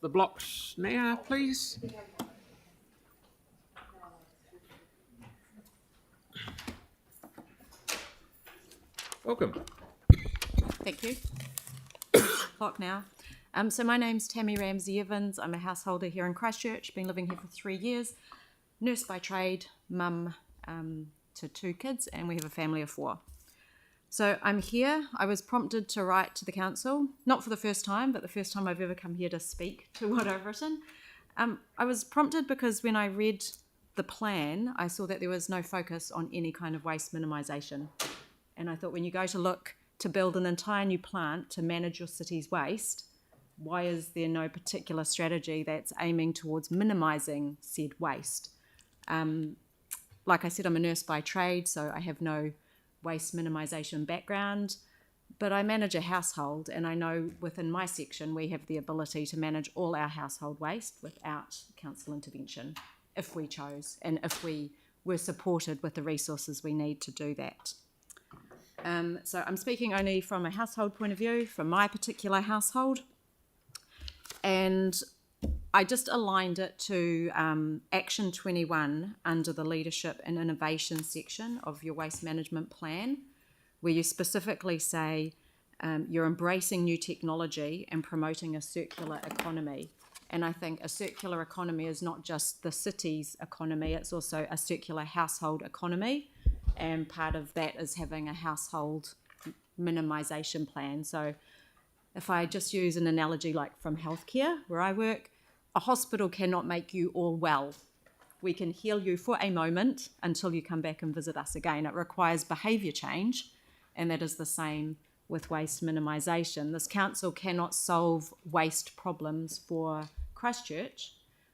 the blocks now, please. Welcome. Thank you. Clock now. So my name's Tammy Ramsey Evans. I'm a householder here in Christchurch. Been living here for 3 years. Nurse by trade, mum to 2 kids, and we have a family of 4. So I'm here. I was prompted to write to the council, not for the first time, but the first time I've ever come here to speak to what I've written. I was prompted because when I read the plan, I saw that there was no focus on any kind of waste minimisation. And I thought, when you go to look to build an entire new plant to manage your city's waste, why is there no particular strategy that's aiming towards minimising said waste? Like I said, I'm a nurse by trade, so I have no waste minimisation background, but I manage a household, and I know within my section we have the ability to manage all our household waste without council intervention, if we chose, and if we were supported with the resources we need to do that. So I'm speaking only from a household point of view, from my particular household, and I just aligned it to Action 21 under the Leadership and Innovation section of your waste management plan, where you specifically say you're embracing new technology and promoting a circular economy. And I think a circular economy is not just the city's economy, it's also a circular household economy. And part of that is having a household minimisation plan. So if I just use an analogy like from healthcare, where I work, a hospital cannot make you all well. We can heal you for a moment until you come back and visit us again. It requires behaviour change, and that is the same with waste minimisation. This council cannot solve waste problems for Christchurch,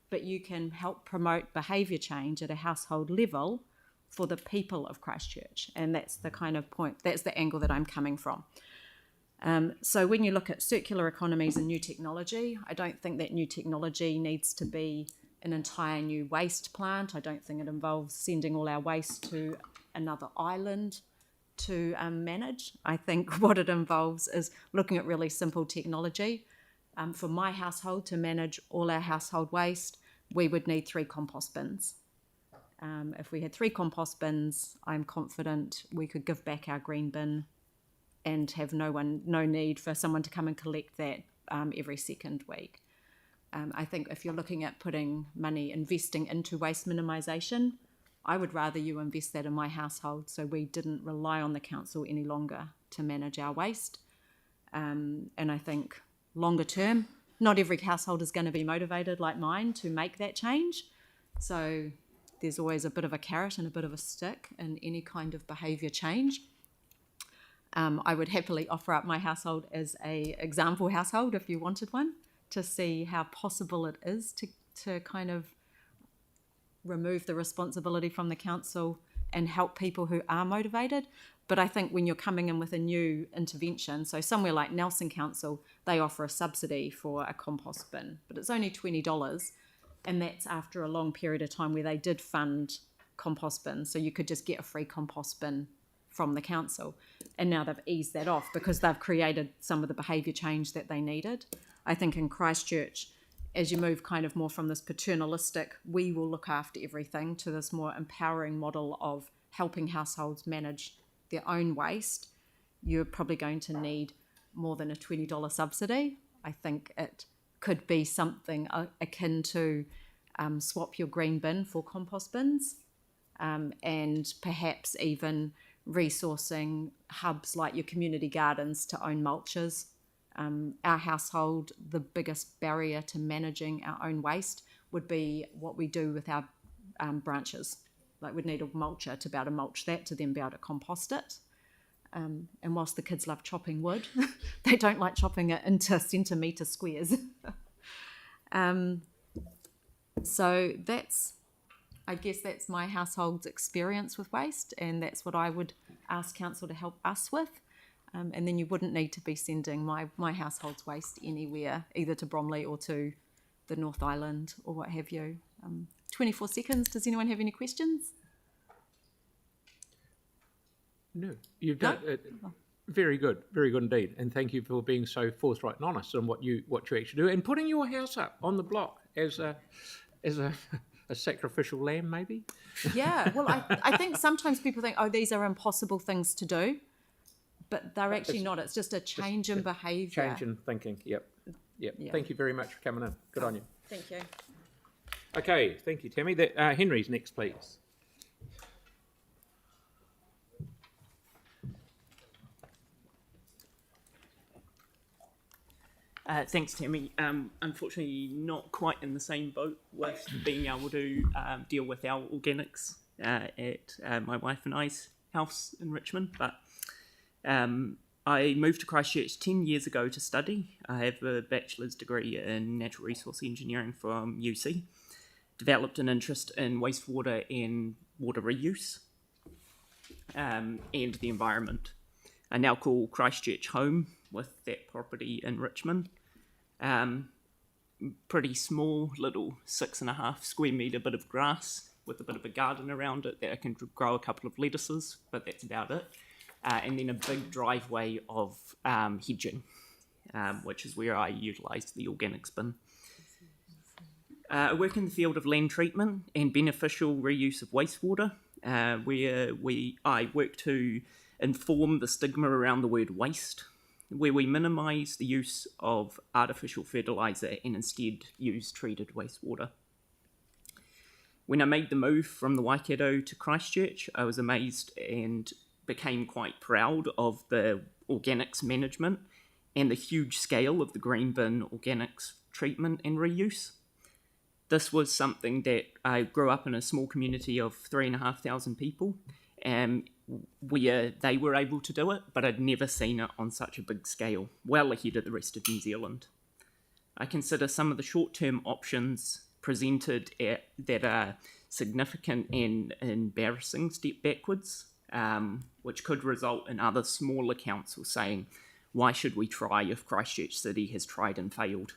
but you can help promote behaviour change at a household level for the people of Christchurch, and that's the kind of point, that's the angle that I'm coming from. So when you look at circular economies and new technology, I don't think that new technology needs to be an entire new waste plant. I don't think it involves sending all our waste to another island to manage. I think what it involves is looking at really simple technology. For my household to manage all our household waste, we would need 3 compost bins. If we had 3 compost bins, I'm confident we could give back our green bin and have no need for someone to come and collect that every second week. I think if you're looking at putting money, investing into waste minimisation, I would rather you invest that in my household so we didn't rely on the council any longer to manage our waste. And I think longer term, not every household is going to be motivated like mine to make that change. So there's always a bit of a carrot and a bit of a stick in any kind of behaviour change. I would happily offer up my household as a example household if you wanted one, to see how possible it is to kind of remove the responsibility from the council and help people who are motivated. But I think when you're coming in with a new intervention, so somewhere like Nelson Council, they offer a subsidy for a compost bin, but it's only $20, and that's after a long period of time where they did fund compost bins, so you could just get a free compost bin from the council. And now they've eased that off because they've created some of the behaviour change that they needed. I think in Christchurch, as you move kind of more from this paternalistic, we will look after everything, to this more empowering model of helping households manage their own waste, you're probably going to need more than a $20 subsidy. I think it could be something akin to swap your green bin for compost bins, and perhaps even resourcing hubs like your community gardens to own mulches. Our household, the biggest barrier to managing our own waste would be what we do with our branches. Like, we'd need a mulcher to be able to mulch that, to then be able to compost it. And whilst the kids love chopping wood, they don't like chopping it into centimetre squares. So I guess that's my household's experience with waste, and that's what I would ask council to help us with. And then you wouldn't need to be sending my household's waste anywhere, either to Bromley or to the North Island or what have you. 24 seconds. Does anyone have any questions? No, you've done it. Very good indeed. And thank you for being so forthright and honest on what you actually do, and putting your house up on the block as a a sacrificial lamb, maybe. Yeah, well, I think sometimes people think, oh, these are impossible things to do, but they're actually not. It's just a change in behaviour. Change in thinking. Yep. Yeah. Thank you very much for coming in. Good on you. Thank you. Okay, thank you, Tammy. Henry's next, please. Thanks, Tammy. Unfortunately, not quite in the same boat with being able to deal with our organics at my wife and I's house in Richmond. But I moved to Christchurch 10 years ago to study. I have a bachelor's degree in natural resource engineering from UC. Developed an interest in wastewater and water reuse and the environment. I now call Christchurch home with that property in Richmond. Pretty small, little 6.5 square metre bit of grass with a bit of a garden around it that I can grow a couple of lettuces, but that's about it. And then a big driveway of hedging, which is where I utilise the organics bin. I work in the field of land treatment and beneficial reuse of wastewater, where I work to inform the stigma around the word waste, where we minimise the use of artificial fertiliser and instead use treated wastewater. When I made the move from the Waikato to Christchurch, I was amazed and became quite proud of the organics management and the huge scale of the green bin organics treatment and reuse. This was something that I grew up in a small community of 3,500 people, where they were able to do it, but I'd never seen it on such a big scale, well ahead of the rest of New Zealand. I consider some of the short-term options presented that are significant and embarrassing step backwards, which could result in other smaller councils saying, why should we try if Christchurch City has tried and failed?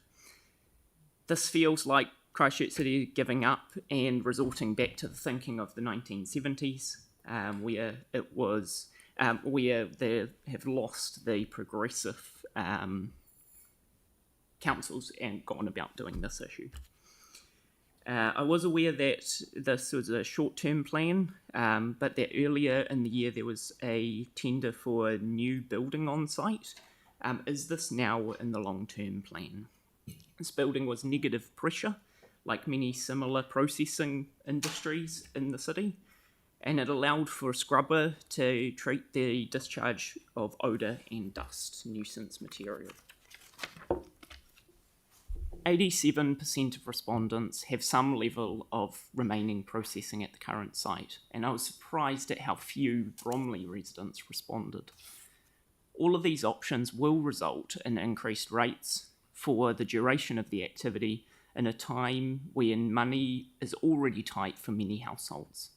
This feels like Christchurch City giving up and resorting back to the thinking of the 1970s, where they have lost the progressive councils and gone about doing this issue. I was aware that this was a short-term plan, but that earlier in the year there was a tender for a new building on site. Is this now in the long-term plan? This building was negative pressure, like many similar processing industries in the city, and it allowed for a scrubber to treat the discharge of odour and dust nuisance material. 87% of respondents have some level of remaining processing at the current site, and I was surprised at how few Bromley residents responded. All of these options will result in increased rates for the duration of the activity in a time when money is already tight for many households.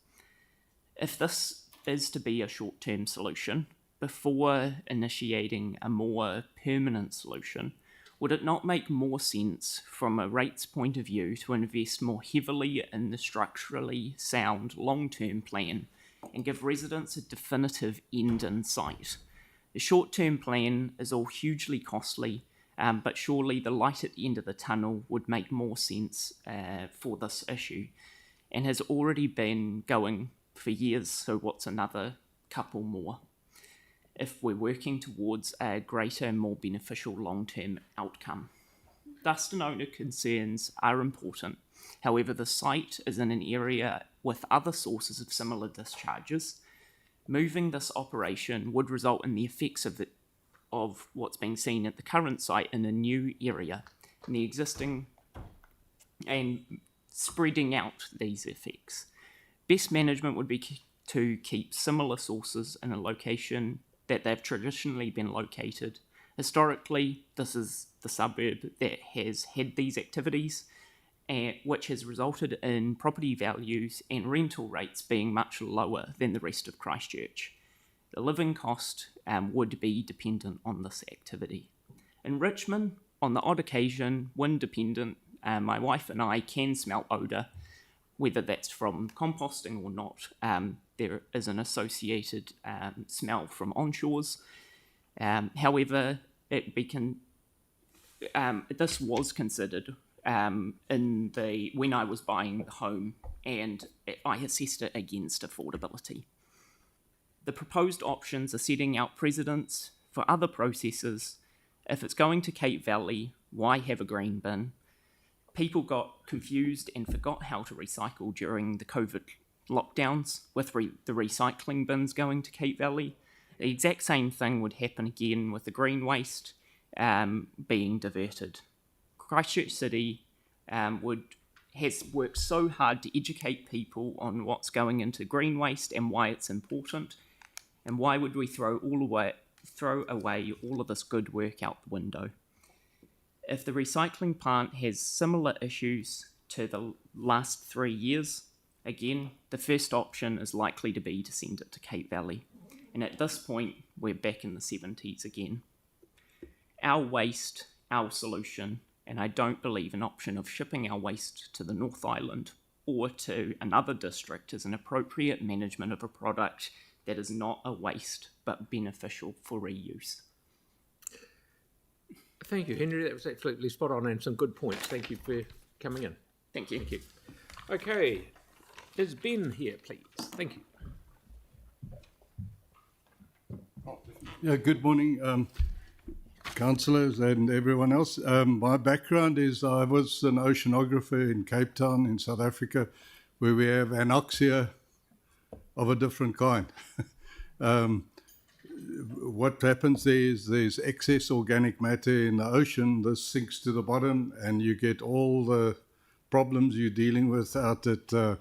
If this is to be a short-term solution, before initiating a more permanent solution, would it not make more sense from a rates point of view to invest more heavily in the structurally sound long-term plan and give residents a definitive end in sight? The short-term plan is all hugely costly, but surely the light at the end of the tunnel would make more sense for this issue, and has already been going for years, so what's another couple more? If we're working towards a greater, more beneficial long-term outcome. Dust and odour concerns are important. However, the site is in an area with other sources of similar discharges. Moving this operation would result in the effects of what's being seen at the current site in a new area, and the existing, and spreading out these effects. Best management would be to keep similar sources in a location that they've traditionally been located. Historically, this is the suburb that has had these activities, which has resulted in property values and rental rates being much lower than the rest of Christchurch. The living cost would be dependent on this activity. In Richmond, on the odd occasion, wind dependent, my wife and I can smell odour, whether that's from composting or not. There is an associated smell from onshores. However, this was considered when I was buying the home, and I assessed it against affordability. The proposed options are setting out precedents for other processes. If it's going to Cape Valley, why have a green bin? People got confused and forgot how to recycle during the COVID lockdowns with the recycling bins going to Cape Valley. The exact same thing would happen again with the green waste being diverted. Christchurch City has worked so hard to educate people on what's going into green waste and why it's important, and why would we throw away all of this good work out the window? If the recycling plant has similar issues to the last 3 years, again, the first option is likely to be to send it to Cape Valley. And at this point, we're back in the 70s again. Our waste, our solution, and I don't believe an option of shipping our waste to the North Island or to another district is an appropriate management of a product that is not a waste but beneficial for reuse. Thank you, Henry. That was absolutely spot on and some good points. Thank you for coming in. Thank you. Thank you. Okay, is Ben here, please? Thank you. Yeah, good morning, councillors and everyone else. My background is I was an oceanographer in Cape Town in South Africa, where we have anoxia of a different kind. What happens there is there's excess organic matter in the ocean. This sinks to the bottom and you get all the problems you're dealing with out at your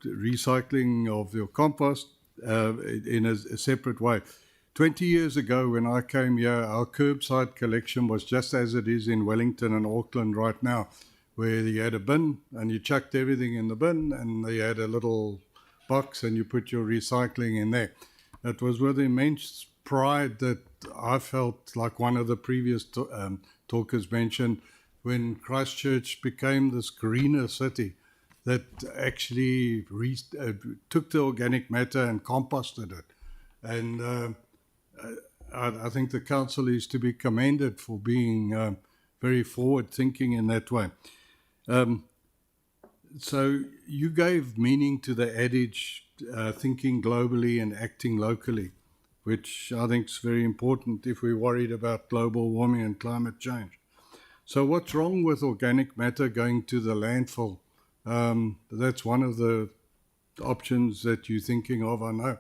recycling of your compost in a separate way. 20 years ago when I came here, our curbside collection was just as it is in Wellington and Auckland right now, where you had a bin and you chucked everything in the bin and you had a little box and you put your recycling in there. It was with immense pride that I felt, like one of the previous talkers mentioned, when Christchurch became this greener city that actually took the organic matter and composted it. And I think the council is to be commended for being very forward-thinking in that way. So you gave meaning to the adage, thinking globally and acting locally, which I think is very important if we're worried about global warming and climate change. So what's wrong with organic matter going to the landfill? That's one of the options that you're thinking of, I know.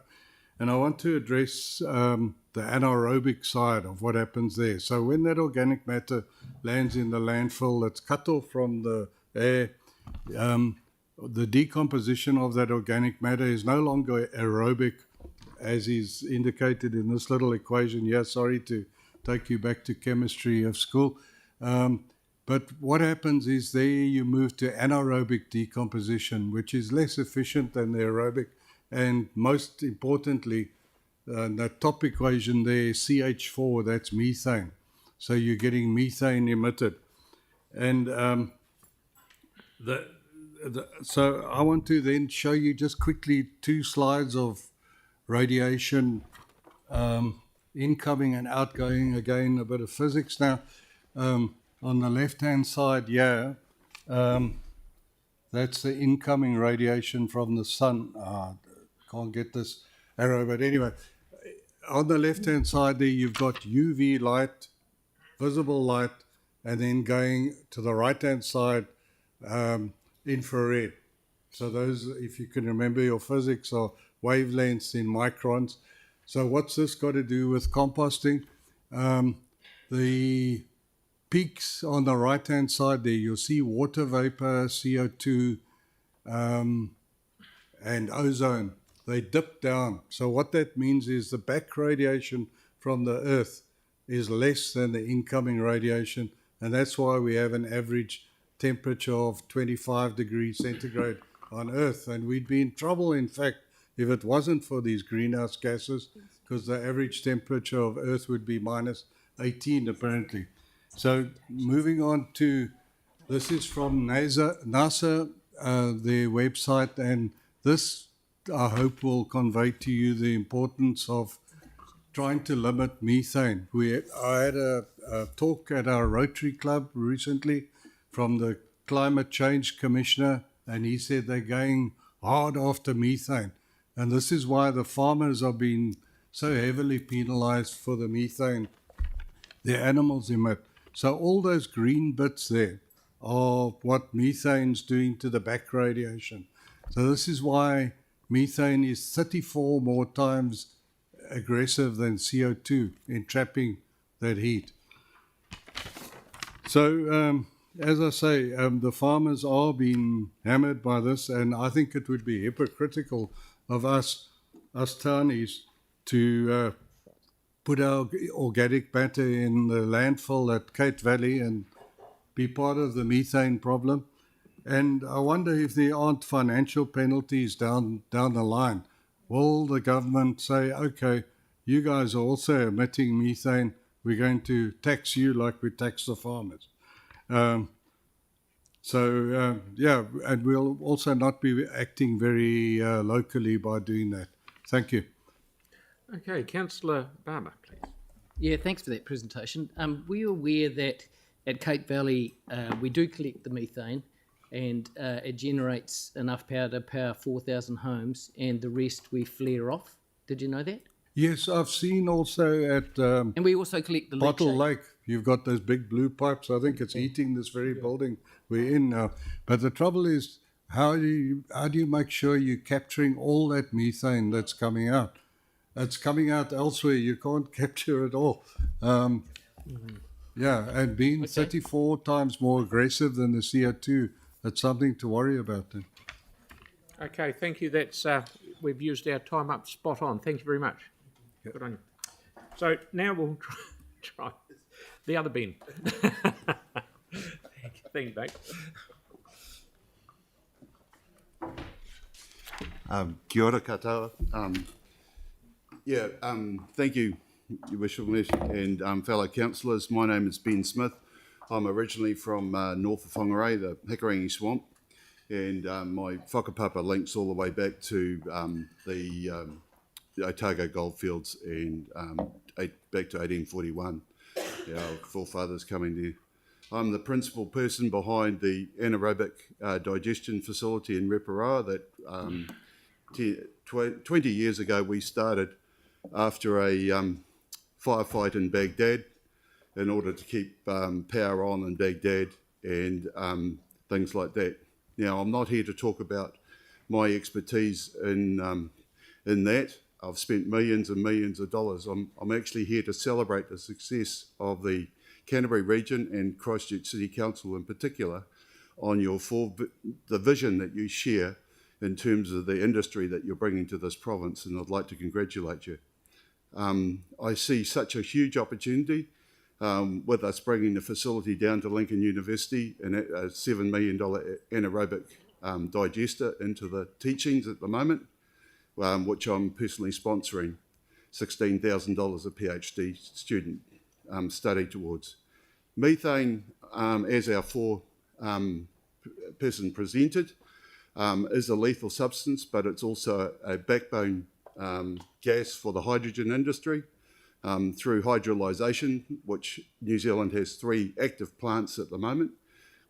And I want to address the anaerobic side of what happens there. So when that organic matter lands in the landfill, it's cut off from the air. The decomposition of that organic matter is no longer aerobic, as is indicated in this little equation here. Sorry to take you back to chemistry of school. But what happens is there you move to anaerobic decomposition, which is less efficient than the aerobic. And most importantly, that top equation there, CH4, that's methane. So you're getting methane emitted. And so I want to then show you just quickly 2 slides of radiation, incoming and outgoing. Again, a bit of physics now. On the left-hand side here, that's the incoming radiation from the sun. Can't get this arrow, but anyway, on the left-hand side there, you've got UV light, visible light, and then going to the right-hand side, infrared. So those, if you can remember your physics, are wavelengths in microns. So what's this got to do with composting? The peaks on the right-hand side there, you'll see water vapor, CO2, and ozone. They dip down. So what that means is the back radiation from the Earth is less than the incoming radiation, and that's why we have an average temperature of 25 degrees centigrade on Earth. And we'd be in trouble, in fact, if it wasn't for these greenhouse gases, because the average temperature of Earth would be minus 18 apparently. So moving on to, this is from NASA, their website, and this I hope will convey to you the importance of trying to limit methane. I had a talk at our Rotary Club recently from the Climate Change Commissioner, and he said they're going hard after methane. And this is why the farmers are being so heavily penalized for the methane their animals emit. So all those green bits there are what methane's doing to the back radiation. So this is why methane is 34 more times aggressive than CO2 in trapping that heat. So, as I say, the farmers are being hammered by this, and I think it would be hypocritical of us townies to put our organic matter in the landfill at Cape Valley and be part of the methane problem. And I wonder if there aren't financial penalties down the line. Will the government say, okay, you guys are also emitting methane, we're going to tax you like we tax the farmers? And we'll also not be acting very locally by doing that. Thank you. Okay, Councillor Barber, please. Yeah, thanks for that presentation. Were you aware that at Cape Valley we do collect the methane and it generates enough power to power 4,000 homes and the rest we flare off? Did you know that? Yes, I've seen also at And we also collect the Bottle leachate. Lake, you've got those big blue pipes. I think it's heating this very building we're in now. But the trouble is, how do you make sure you're capturing all that methane that's coming out? It's coming out elsewhere. You can't capture it all. Yeah, and being 34 times more aggressive than the CO2, it's something to worry about then. Okay, thank you. That's we've used our time up spot on. Thank you very much. Good on you. So now we'll try the other bin. Thank you, mate. Kia ora katoa. Thank you, Your Worshipfulness, and fellow councillors. My name is Ben Smith. I'm originally from north of Whangarei, the Hikarangi Swamp, and my whakapapa links all the way back to the Otago goldfields and back to 1841, our forefathers coming there. I'm the principal person behind the anaerobic digestion facility in Reparawa that 20 years ago we started after a firefight in Baghdad in order to keep power on in Baghdad and things like that. Now, I'm not here to talk about my expertise in that. I've spent millions and millions of dollars. I'm actually here to celebrate the success of the Canterbury region and Christchurch City Council in particular on the vision that you share in terms of the industry that you're bringing to this province, and I'd like to congratulate you. I see such a huge opportunity with us bringing the facility down to Lincoln University and a $7 million anaerobic digester into the teachings at the moment, which I'm personally sponsoring $16,000 a PhD student study towards. Methane, as our person presented, is a lethal substance, but it's also a backbone gas for the hydrogen industry through hydrolysation, which New Zealand has 3 active plants at the moment,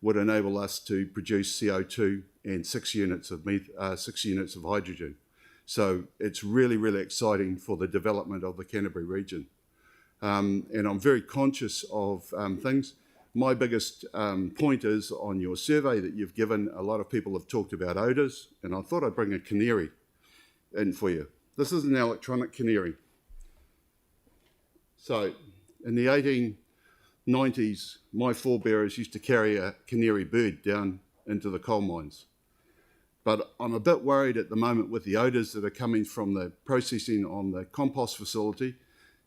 would enable us to produce CO2 and 6 units of hydrogen. So it's really, really exciting for the development of the Canterbury region. And I'm very conscious of things. My biggest point is on your survey that you've given, a lot of people have talked about odours, and I thought I'd bring a canary in for you. This is an electronic canary. So in the 1890s, my forebears used to carry a canary bird down into the coal mines. But I'm a bit worried at the moment with the odours that are coming from the processing on the compost facility,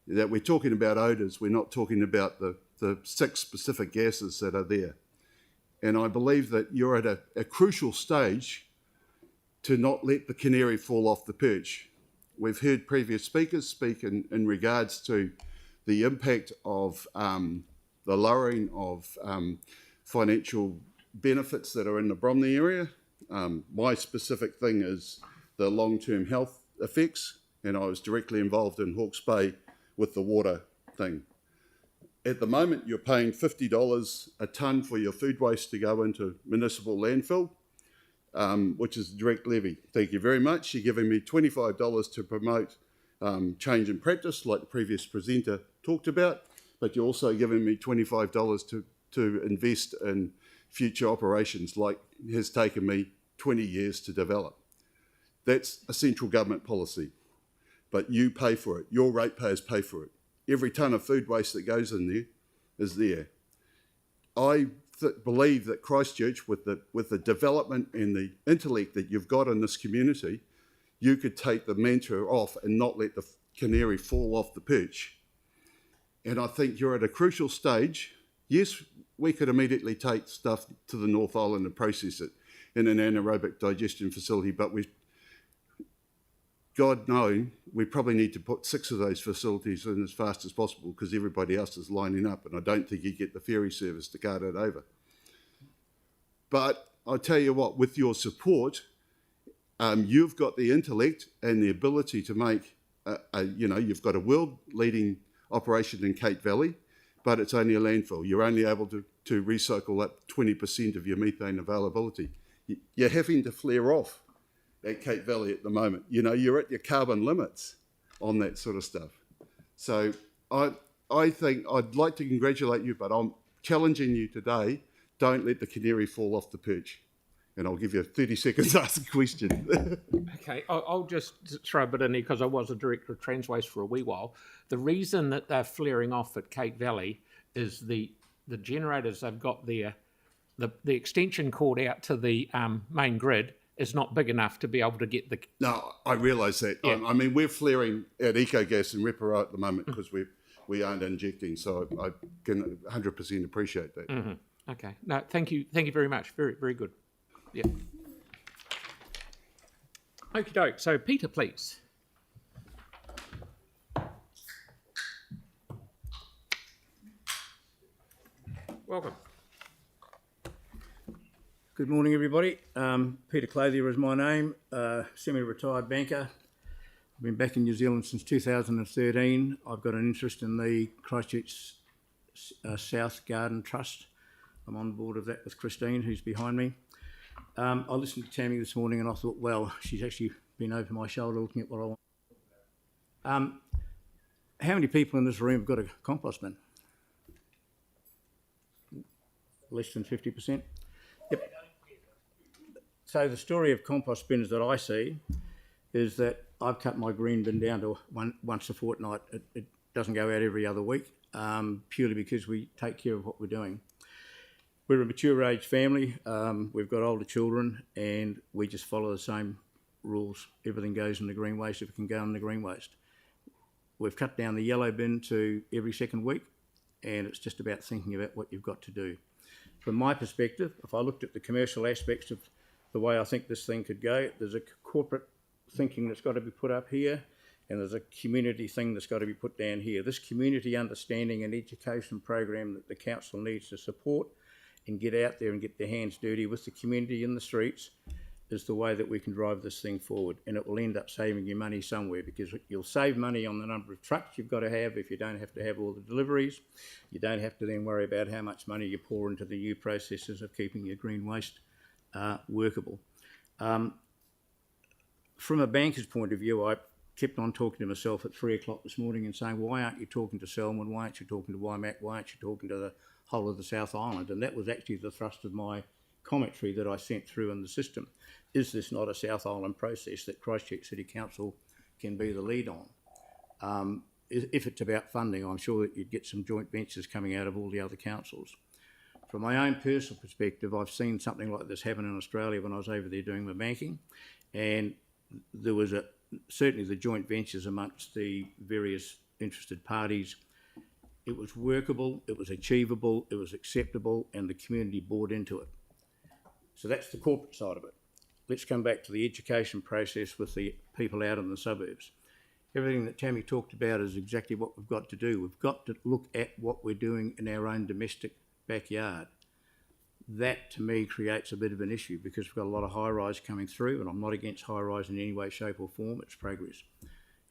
that we're talking about odours, we're not talking about the 6 specific gases that are there. And I believe that you're at a crucial stage to not let the canary fall off the perch. We've heard previous speakers speak in regards to the impact of the lowering of financial benefits that are in the Bromley area. My specific thing is the long-term health effects, and I was directly involved in Hawke's Bay with the water thing. At the moment, you're paying $50 a tonne for your food waste to go into municipal landfill, which is a direct levy. Thank you very much. You're giving me $25 to promote change in practice, like the previous presenter talked about, but you're also giving me $25 to invest in future operations, like has taken me 20 years to develop. That's a central government policy, but you pay for it. Your ratepayers pay for it. Every tonne of food waste that goes in there is there. I believe that Christchurch, with the development and the intellect that you've got in this community, you could take the mantra off and not let the canary fall off the perch. And I think you're at a crucial stage. Yes, we could immediately take stuff to the North Island and process it in an anaerobic digestion facility, but God knows, we probably need to put 6 of those facilities in as fast as possible because everybody else is lining up, and I don't think you get the ferry service to cart it over. But I'll tell you what, with your support, you've got the intellect and the ability to make, you've got a world-leading operation in Cape Valley, but it's only a landfill. You're only able to recycle up 20% of your methane availability. You're having to flare off at Cape Valley at the moment. You're at your carbon limits on that sort of stuff. So I think I'd like to congratulate you, but I'm challenging you today. Don't let the canary fall off the perch. And I'll give you 30 seconds to ask a question. Okay, I'll just throw a bit in there because I was a director of Transwaste for a wee while. The reason that they're flaring off at Cape Valley is the generators they've got there, the extension cord out to the main grid is not big enough to be able to get the... No, I realise that. Yeah. I mean, we're flaring at EcoGas in Reparo at the moment because we aren't injecting, so I can 100% appreciate that. Mm-hmm. Okay. No, thank you very much. Very, very good. Yeah. Okie doke. So, Peter, please. Welcome. Good morning, everybody. Peter Claer is my name, semi-retired banker. I've been back in New Zealand since 2013. I've got an interest in the Christchurch South Garden Trust. I'm on board of that with Christine, who's behind me. I listened to Tammy this morning and I thought, well, she's actually been over my shoulder looking at what I want. How many people in this room have got a compost bin? Less than 50%? Yep. So the story of compost bins that I see is that I've cut my green bin down to once a fortnight. It doesn't go out every other week, purely because we take care of what we're doing. We're a mature age family, we've got older children, and we just follow the same rules. Everything goes in the green waste if it can go in the green waste. We've cut down the yellow bin to every second week, and it's just about thinking about what you've got to do. From my perspective, if I looked at the commercial aspects of the way I think this thing could go, there's a corporate thinking that's got to be put up here, and there's a community thing that's got to be put down here. This community understanding and education program that the council needs to support and get out there and get their hands dirty with the community in the streets is the way that we can drive this thing forward, and it will end up saving you money somewhere, because you'll save money on the number of trucks you've got to have if you don't have to have all the deliveries. You don't have to then worry about how much money you pour into the new processes of keeping your green waste workable. From a banker's point of view, I kept on talking to myself at 3 o'clock this morning and saying, why aren't you talking to Selwyn? Why aren't you talking to Waimak? Why aren't you talking to the whole of the South Island? And that was actually the thrust of my commentary that I sent through in the system. Is this not a South Island process that Christchurch City Council can be the lead on? If it's about funding, I'm sure that you'd get some joint ventures coming out of all the other councils. From my own personal perspective, I've seen something like this happen in Australia when I was over there doing my banking, and there was certainly the joint ventures amongst the various interested parties. It was workable, it was achievable, it was acceptable, and the community bought into it. So that's the corporate side of it. Let's come back to the education process with the people out in the suburbs. Everything that Tammy talked about is exactly what we've got to do. We've got to look at what we're doing in our own domestic backyard. That, to me, creates a bit of an issue, because we've got a lot of high-rise coming through, and I'm not against high-rise in any way, shape or form. It's progress.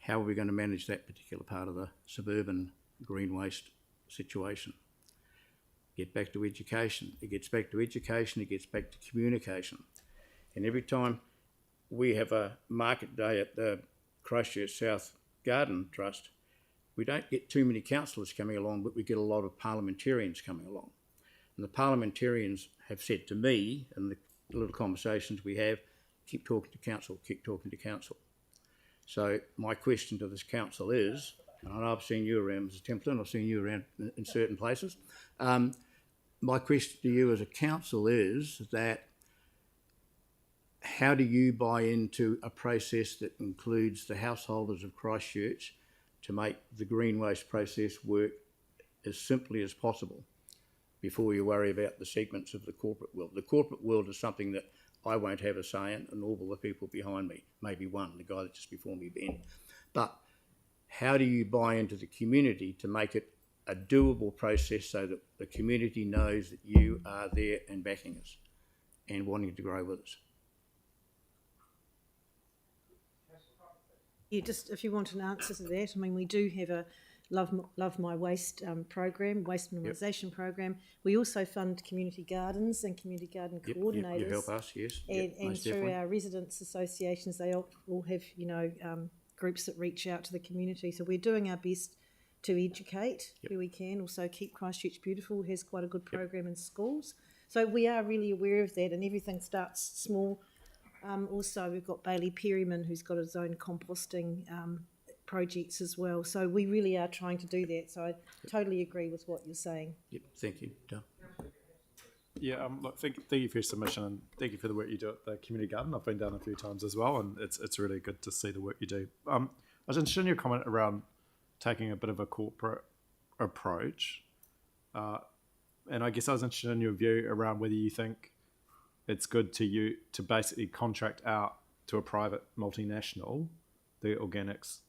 how are we going to manage that particular part of the suburban green waste situation? Get back to education. It gets back to education, it gets back to communication. And every time we have a market day at the Christchurch South Garden Trust, we don't get too many councillors coming along, but we get a lot of parliamentarians coming along. And the parliamentarians have said to me, in the little conversations we have, keep talking to council, keep talking to council. So my question to this council is, and I know I've seen you around, Mrs Templeton, I've seen you around in certain places. My question to you as a council is that how do you buy into a process that includes the householders of Christchurch to make the green waste process work as simply as possible before you worry about the segments of the corporate world? The corporate world is something that I won't have a say in, and all the people behind me, maybe one, the guy that's just before me, Ben. But how do you buy into the community to make it a doable process so that the community knows that you are there and backing us and wanting to grow with us? Yeah, just if you want an answer to that, I mean, we do have a Love My Waste program, waste minimisation program. We also fund community gardens and community garden coordinators. You help us, yes. And through our residents associations, they all have, groups that reach out to the community. So we're doing our best to educate where we can. Also, Keep Christchurch Beautiful has quite a good program in schools. So we are really aware of that, and everything starts small. Also, we've got Bailey Perryman, who's got his own composting projects as well. So we really are trying to do that. So I totally agree with what you're saying. Yep, thank you, Dale. Yeah, look, thank you for your submission, and thank you for the work you do at the community garden. I've been down a few times as well, and it's really good to see the work you do. I was interested in your comment around taking a bit of a corporate approach, and I guess I was interested in your view around whether you think it's good to basically contract out to a private multinational the organics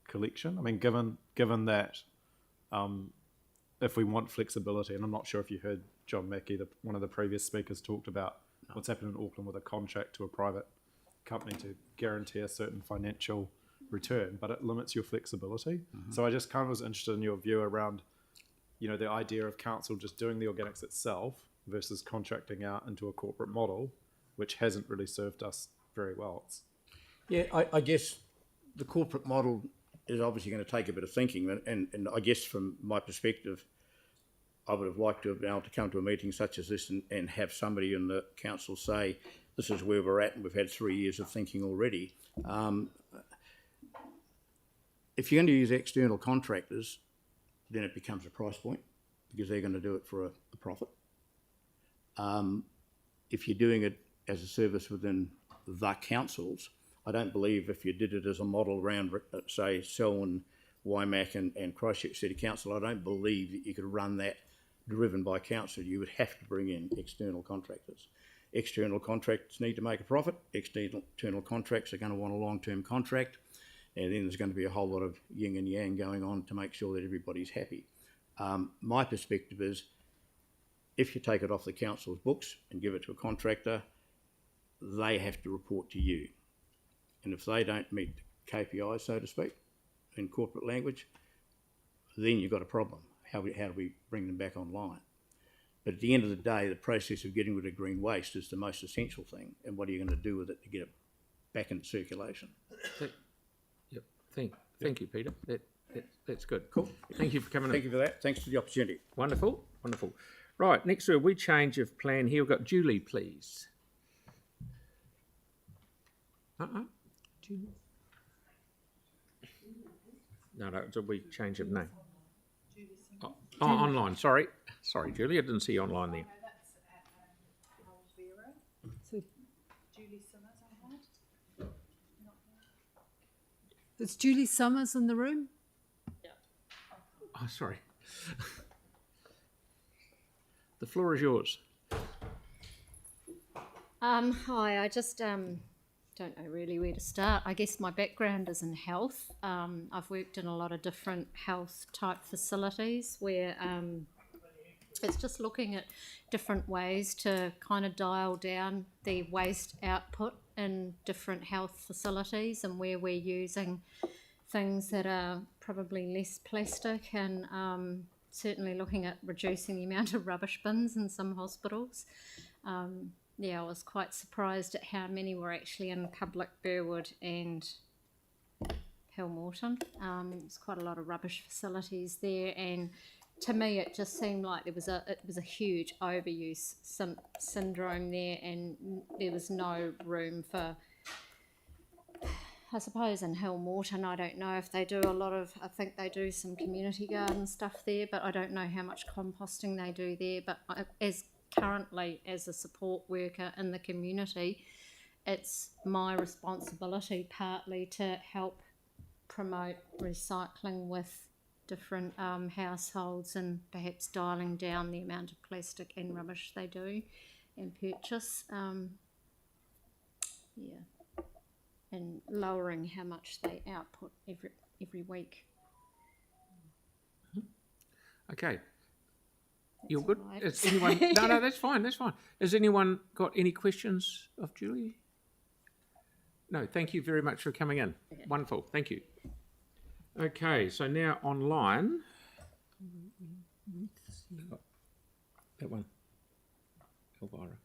collection. I mean, given that if we want flexibility, and I'm not sure if you heard John Mackey, one of the previous speakers, talked about what's happened in Auckland with a contract to a private company to guarantee a certain financial return, but it limits your flexibility. Mm-hmm. So I just kind of was interested in your view around, the idea of council just doing the organics itself versus contracting out into a corporate model, which hasn't really served us very well. I guess the corporate model is obviously going to take a bit of thinking, and I guess from my perspective, I would have liked to have been able to come to a meeting such as this and have somebody in the council say, this is where we're at, and we've had 3 years of thinking already. If you're going to use external contractors, then it becomes a price point because they're going to do it for a profit. If you're doing it as a service within the councils, I don't believe if you did it as a model around, say, Selwyn, Waimak and Christchurch City Council, I don't believe that you could run that driven by council. You would have to bring in external contractors. External contractors need to make a profit. External contracts are going to want a long-term contract, and then there's going to be a whole lot of yin and yang going on to make sure that everybody's happy. My perspective is, if you take it off the council's books and give it to a contractor, they have to report to you. And if they don't meet the KPIs, so to speak, in corporate language, then you've got a problem. How do we bring them back online? But at the end of the day, the process of getting rid of green waste is the most essential thing. And what are you going to do with it to get it back into circulation? Yep. Thank you, Peter. That's good. Cool. Thank you for coming in. Thank you for that. Thanks for the opportunity. Wonderful. Right, next to a wee change of plan here. We've got Julie, please. Julie. No, it's a wee change of name. Oh, online. Sorry, Julie. I didn't see you online there. So, Julie Summers on that? Is Julie Summers in the room? Oh, sorry. The floor is yours. Hi, I just don't know really where to start. I guess my background is in health. I've worked in a lot of different health type facilities where it's just looking at different ways to kind of dial down the waste output in different health facilities and where we're using things that are probably less plastic, and certainly looking at reducing the amount of rubbish bins in some hospitals. I was quite surprised at how many were actually in Public, Burwood and Hillmorton. There's quite a lot of rubbish facilities there, and to me it just seemed like it was a huge overuse syndrome there, and there was no room for, I suppose in Hillmorton, I don't know if they do a lot of, I think they do some community garden stuff there, but I don't know how much composting they do there. But currently as a support worker in the community, it's my responsibility partly to help promote recycling with different households, and perhaps dialing down the amount of plastic and rubbish they do and purchase. And lowering how much they output every week. Okay. You're good? all right. Is anyone... No, that's fine, that's fine. Has anyone got any questions of Julie? No, thank you very much for coming in. Okay. Wonderful, thank you. Okay, so now online. That one. Elvira.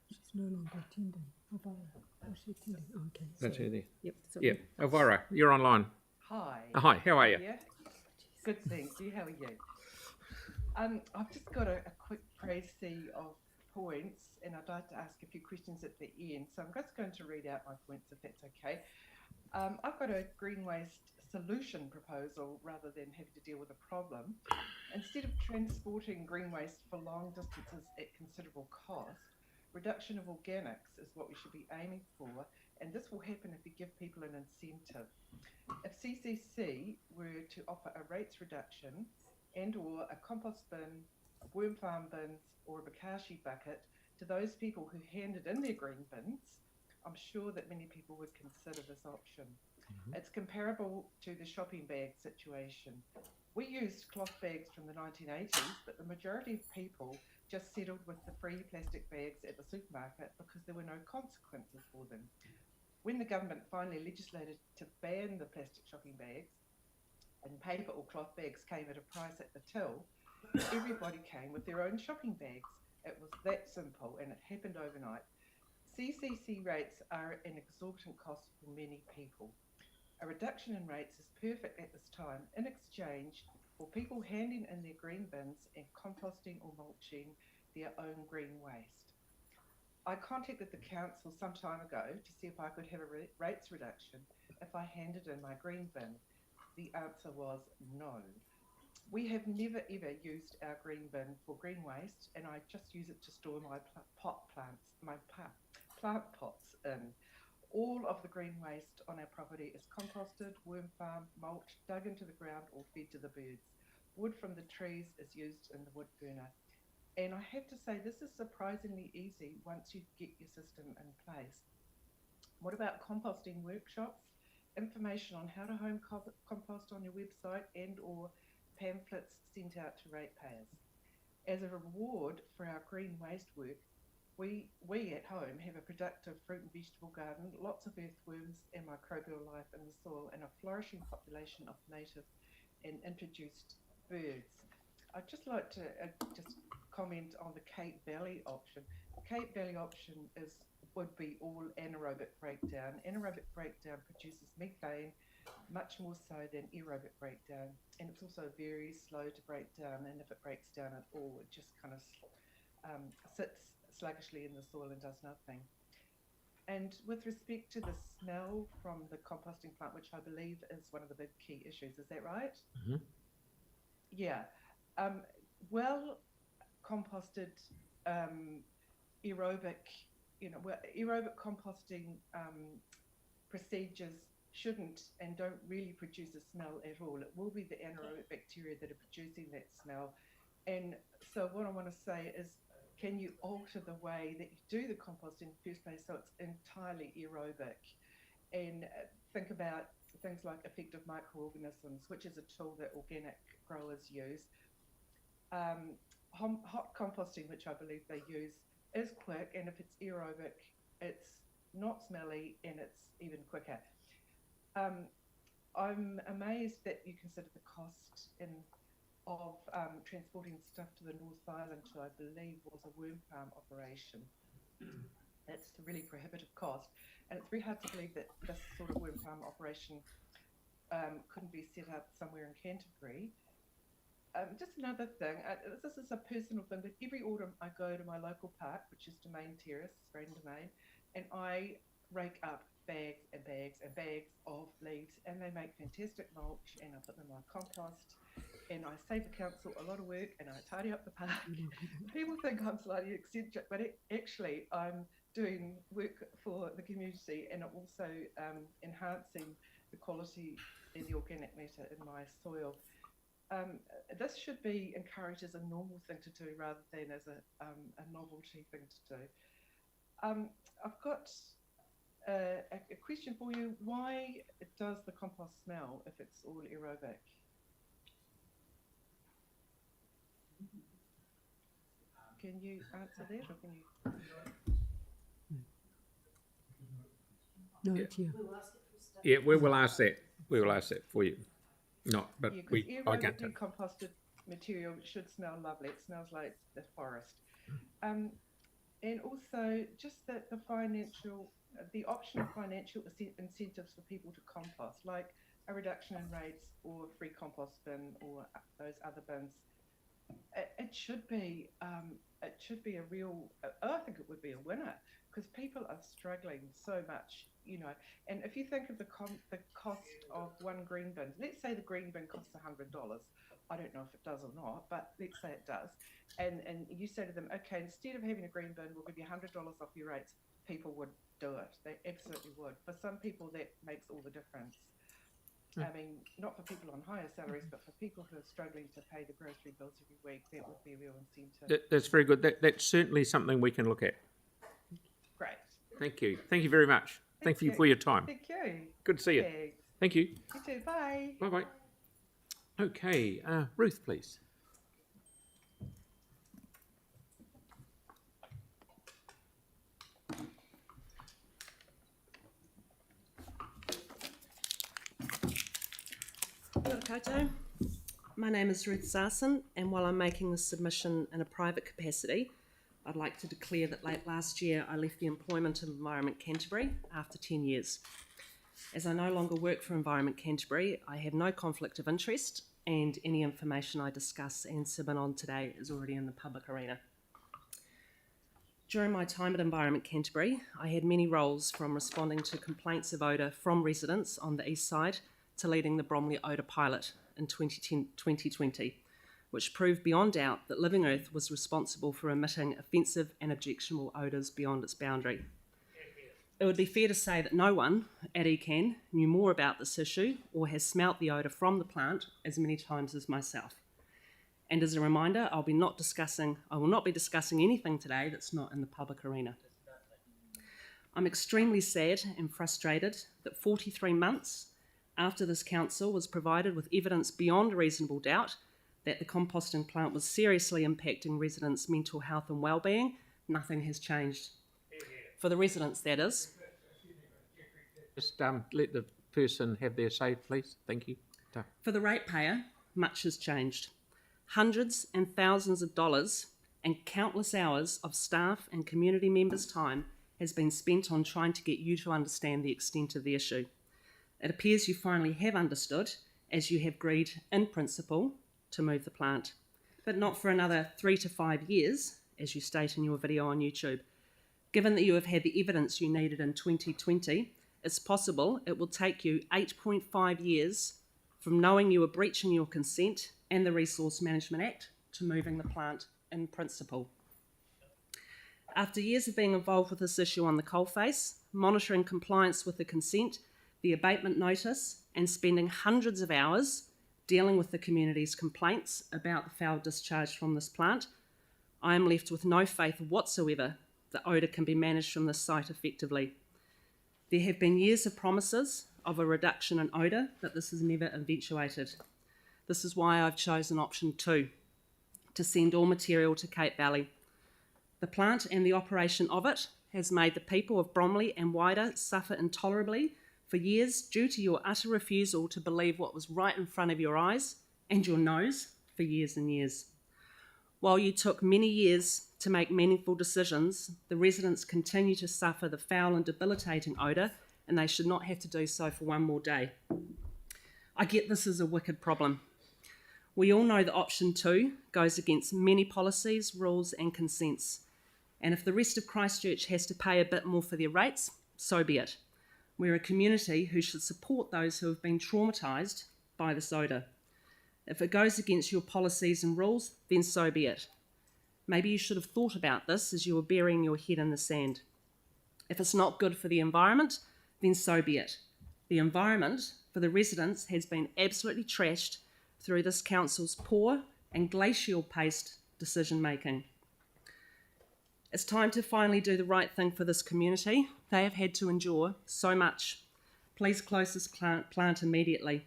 She's no longer attending. Elvira, was she attending? Oh, okay. That's her there. Yep. Yeah, Elvira, you're online. Hi. Hi, how are you? Yeah. Good, thank you. How are you? I've just got a quick précis of points, and I'd like to ask a few questions at the end. So I'm just going to read out my points, if that's okay. I've got a green waste solution proposal rather than having to deal with a problem. Instead of transporting green waste for long distances at considerable cost, reduction of organics is what we should be aiming for, and this will happen if we give people an incentive. If CCC were to offer a rates reduction and or a compost bin, worm farm bins, or a bokashi bucket to those people who handed in their green bins, I'm sure that many people would consider this option. It's comparable to the shopping bag situation. We used cloth bags from the 1980s, but the majority of people just settled with the free plastic bags at the supermarket because there were no consequences for them. When the government finally legislated to ban the plastic shopping bags, and paper or cloth bags came at a price at the till, everybody came with their own shopping bags. It was that simple, and it happened overnight. CCC rates are an exorbitant cost for many people. A reduction in rates is perfect at this time in exchange for people handing in their green bins and composting or mulching their own green waste. I contacted the council some time ago to see if I could have a rates reduction if I handed in my green bin. The answer was no. We have never ever used our green bin for green waste, and I just use it to store my plant pots in. All of the green waste on our property is composted, worm farmed, mulched, dug into the ground, or fed to the birds. Wood from the trees is used in the wood burner. And I have to say, this is surprisingly easy once you get your system in place. What about composting workshops? Information on how to home compost on your website and or pamphlets sent out to ratepayers. As a reward for our green waste work, we at home have a productive fruit and vegetable garden, lots of earthworms and microbial life in the soil, and a flourishing population of native and introduced birds. I'd just like to just comment on the Cape Valley option. The Cape Valley option would be all anaerobic breakdown. Anaerobic breakdown produces methane much more so than aerobic breakdown, and it's also very slow to break down, and if it breaks down at all, it just kind of sits sluggishly in the soil and does nothing. And with respect to the smell from the composting plant, which I believe is one of the big key issues, is that right? Mm-hmm. Yeah. Well composted aerobic, aerobic composting procedures shouldn't and don't really produce a smell at all. It will be the anaerobic bacteria that are producing that smell. And so what I want to say is, can you alter the way that you do the compost in the first place so it's entirely aerobic? And think about things like effective microorganisms, which is a tool that organic growers use. Hot composting, which I believe they use, is quick, and if it's aerobic, it's not smelly and it's even quicker. I'm amazed that you consider the cost of transporting stuff to the North Island to, I believe, was a worm farm operation. It's a really prohibitive cost, and it's very hard to believe that this sort of worm farm operation couldn't be set up somewhere in Canterbury. Just another thing, this is a personal thing, but every autumn I go to my local park, which is Domain Terrace, Braden Domain, and I rake up bags and bags and bags of leaves, and they make fantastic mulch, and I put them in my compost, and I save the council a lot of work, and I tidy up the park. People think I'm slightly eccentric, but actually I'm doing work for the community, and I'm also enhancing the quality and the organic matter in my soil. This should be encouraged as a normal thing to do rather than as a novelty thing to do. I've got a question for you. Why does the compost smell if it's all aerobic? Can you answer that, or can you? No, it's here. Yeah, we will ask that. We will ask that for you. Not, but Yeah, I because can't. aerobically composted material should smell lovely. It smells like the forest. And also just that the option of financial incentives for people to compost, like a reduction in rates or free compost bin or those other bins. It should be a real. I think it would be a winner because people are struggling so much, And if you think of the cost of one green bin, let's say the green bin costs $100. I don't know if it does or not, but let's say it does. And you say to them, okay, instead of having a green bin, we'll give you $100 off your rates. People would do it. They absolutely would. For some people, that makes all the difference. I mean, not for people on higher salaries, but for people who are struggling to pay the grocery bills every week, that would be a real incentive. That's very good. That's certainly something we can look at. Great. Thank you. Thank you very much. Thank you for your time. Thank you. Good to see you. Thanks. Thank you. You too. Bye. Bye-bye. Okay, Ruth, please. Kia ora koutou. My name is Ruth Saron, and while I'm making this submission in a private capacity, I'd like to declare that late last year I left the employment of Environment Canterbury after 10 years. As I no longer work for Environment Canterbury, I have no conflict of interest, and any information I discuss and submit on today is already in the public arena. During my time at Environment Canterbury, I had many roles, from responding to complaints of odour from residents on the east side to leading the Bromley Odour Pilot in 2020, which proved beyond doubt that Living Earth was responsible for emitting offensive and objectionable odours beyond its boundary. It would be fair to say that no one at ECAN knew more about this issue or has smelt the odour from the plant as many times as myself. And as a reminder, I will not be discussing anything today that's not in the public arena. I'm extremely sad and frustrated that 43 months after this council was provided with evidence beyond reasonable doubt that the composting plant was seriously impacting residents' mental health and well-being, nothing has changed. For the residents, that is. Just let the person have their say, please. Thank you. For the ratepayer, much has changed. Hundreds and thousands of dollars and countless hours of staff and community members' time has been spent on trying to get you to understand the extent of the issue. It appears you finally have understood, as you have agreed in principle to move the plant, but not for another 3 to 5 years, as you state in your video on YouTube. Given that you have had the evidence you needed in 2020, it's possible it will take you 8.5 years from knowing you were breaching your consent and the Resource Management Act to moving the plant in principle. After years of being involved with this issue on the coalface, monitoring compliance with the consent, the abatement notice, and spending hundreds of hours dealing with the community's complaints about the foul discharge from this plant, I am left with no faith whatsoever that odour can be managed from this site effectively. There have been years of promises of a reduction in odour, but this has never eventuated. This is why I've chosen option 2, to send all material to Cape Valley. The plant and the operation of it has made the people of Bromley and wider suffer intolerably For years, due to your utter refusal to believe what was right in front of your eyes and your nose for years and years. While you took many years to make meaningful decisions, the residents continue to suffer the foul and debilitating odour, and they should not have to do so for one more day. I get this is a wicked problem. We all know that option 2 goes against many policies, rules and consents. And if the rest of Christchurch has to pay a bit more for their rates, so be it. We're a community who should support those who have been traumatised by this odour. If it goes against your policies and rules, then so be it. Maybe you should have thought about this as you were burying your head in the sand. If it's not good for the environment, then so be it. The environment for the residents has been absolutely trashed through this council's poor and glacial-paced decision-making. It's time to finally do the right thing for this community. They have had to endure so much. Please close this plant immediately.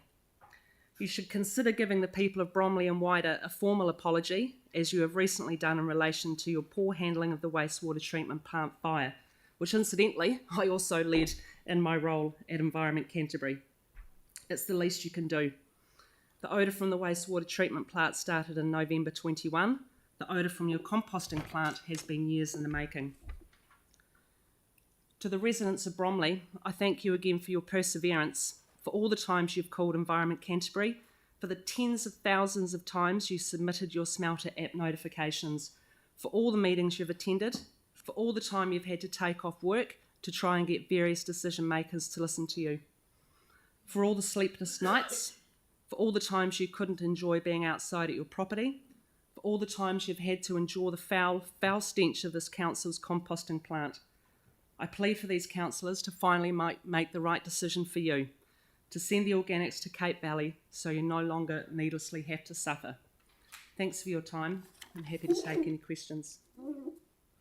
You should consider giving the people of Bromley and wider a formal apology, as you have recently done in relation to your poor handling of the wastewater treatment plant fire, which incidentally I also led in my role at Environment Canterbury. It's the least you can do. The odour from the wastewater treatment plant started in November 21. The odour from your composting plant has been years in the making. To the residents of Bromley, I thank you again for your perseverance, for all the times you've called Environment Canterbury, for the tens of thousands of times you submitted your smelter app notifications, for all the meetings you've attended, for all the time you've had to take off work to try and get various decision makers to listen to you, for all the sleepless nights, for all the times you couldn't enjoy being outside at your property, for all the times you've had to endure the foul stench of this council's composting plant. I plead for these councillors to finally make the right decision for you, to send the organics to Cape Valley so you no longer needlessly have to suffer. Thanks for your time. I'm happy to take any questions.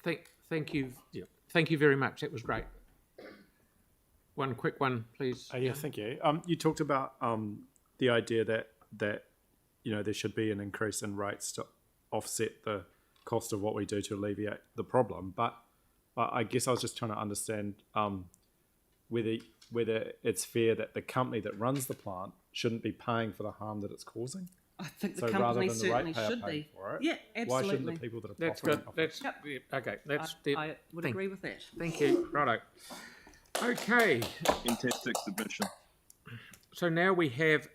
Thank you. Yeah. Thank you very much. That was great. One quick one, please. Yeah, thank you. You talked about the idea that there should be an increase in rates to offset the cost of what we do to alleviate the problem. But I guess I was just trying to understand whether it's fair that the company that runs the plant shouldn't be paying for the harm that it's causing. I think the So company rather than the certainly ratepayer should paying be. for it, Yeah, absolutely. why shouldn't the people that are That's profiting good. off it? That's okay. That's I would agree with that. Thank you. Righto. Okay. Fantastic submission. So now we have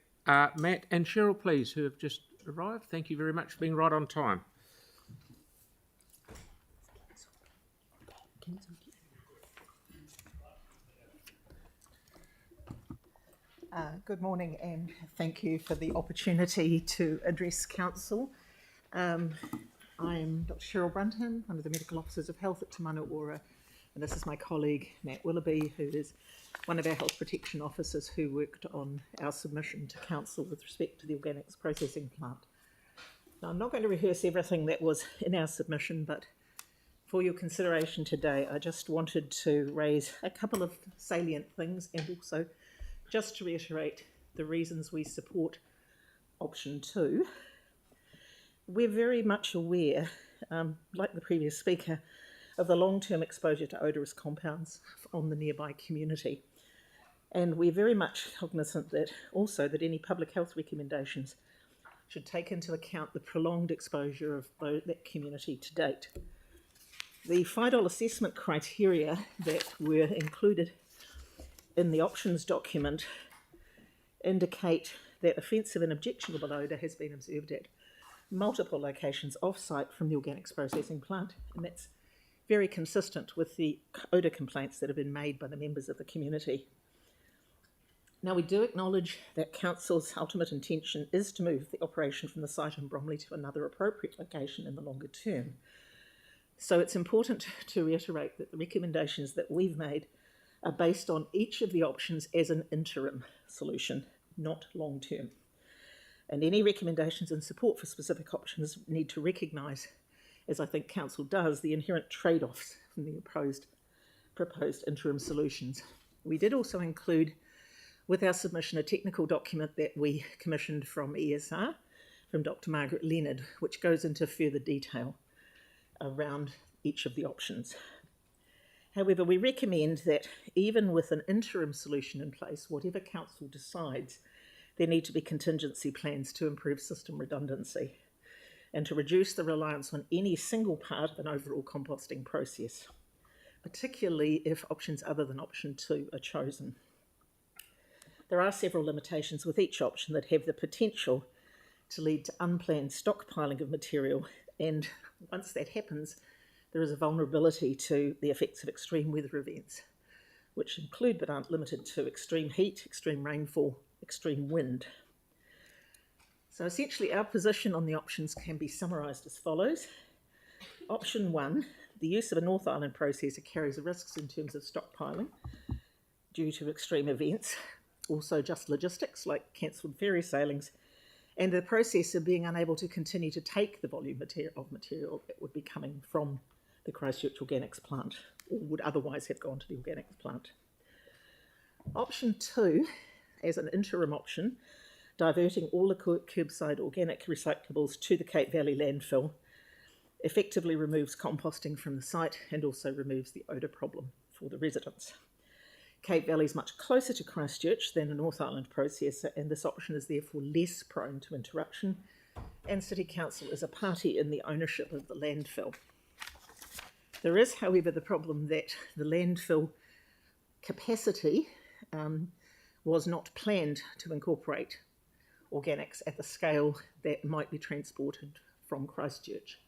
Matt and Cheryl, please, who have just arrived. Thank you very much for being right on time. Good morning, and thank you for the opportunity to address Council. I am Dr. Cheryl Brunton, one of the Medical Officers of Health at Te Manaora, and this is my colleague Matt Willoughby, who is one of our Health Protection Officers who worked on our submission to Council with respect to the organics processing plant. Now, I'm not going to rehearse everything that was in our submission, but for your consideration today, I just wanted to raise a couple of salient things and also just to reiterate the reasons we support option 2. We're very much aware, like the previous speaker, of the long-term exposure to odorous compounds on the nearby community. And we're very much cognizant that also that any public health recommendations should take into account the prolonged exposure of that community to date. The FIDOL assessment criteria that were included in the options document indicate that offensive and objectionable odour has been observed at multiple locations off-site from the organics processing plant, and that's very consistent with the odour complaints that have been made by the members of the community. Now, we do acknowledge that Council's ultimate intention is to move the operation from the site in Bromley to another appropriate location in the longer term. So it's important to reiterate that the recommendations that we've made are based on each of the options as an interim solution, not long-term. And any recommendations in support for specific options need to recognise, as I think Council does, the inherent trade-offs from the proposed interim solutions. We did also include with our submission a technical document that we commissioned from ESR, from Dr. Margaret Leonard, which goes into further detail around each of the options. However, we recommend that even with an interim solution in place, whatever council decides, there need to be contingency plans to improve system redundancy and to reduce the reliance on any single part of an overall composting process, particularly if options other than option 2 are chosen. There are several limitations with each option that have the potential to lead to unplanned stockpiling of material, and once that happens, there is a vulnerability to the effects of extreme weather events, which include but aren't limited to extreme heat, extreme rainfall, extreme wind. So essentially our position on the options can be summarised as follows. Option 1, the use of a North Island processor carries risks in terms of stockpiling due to extreme events, also just logistics like cancelled ferry sailings, and the processor being unable to continue to take the volume of material that would be coming from the Christchurch Organics plant, or would otherwise have gone to the organics plant. Option 2, as an interim option, diverting all the curbside organic recyclables to the Cape Valley landfill, effectively removes composting from the site and also removes the odour problem for the residents. Cape Valley is much closer to Christchurch than a North Island processor, and this option is therefore less prone to interruption, and City Council is a party in the ownership of the landfill. There is, however, the problem that the landfill capacity was not planned to incorporate organics at the scale that might be transported from Christchurch.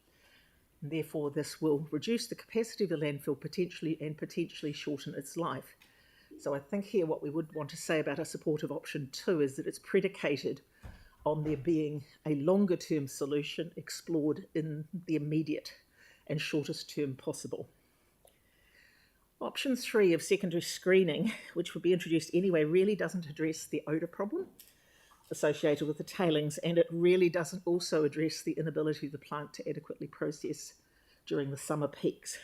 And therefore, this will reduce the capacity of the landfill potentially shorten its life. So I think here what we would want to say about a support of option 2 is that it's predicated on there being a longer term solution explored in the immediate and shortest term possible. Option 3 of secondary screening, which would be introduced anyway, really doesn't address the odour problem associated with the tailings, and it really doesn't also address the inability of the plant to adequately process during the summer peaks.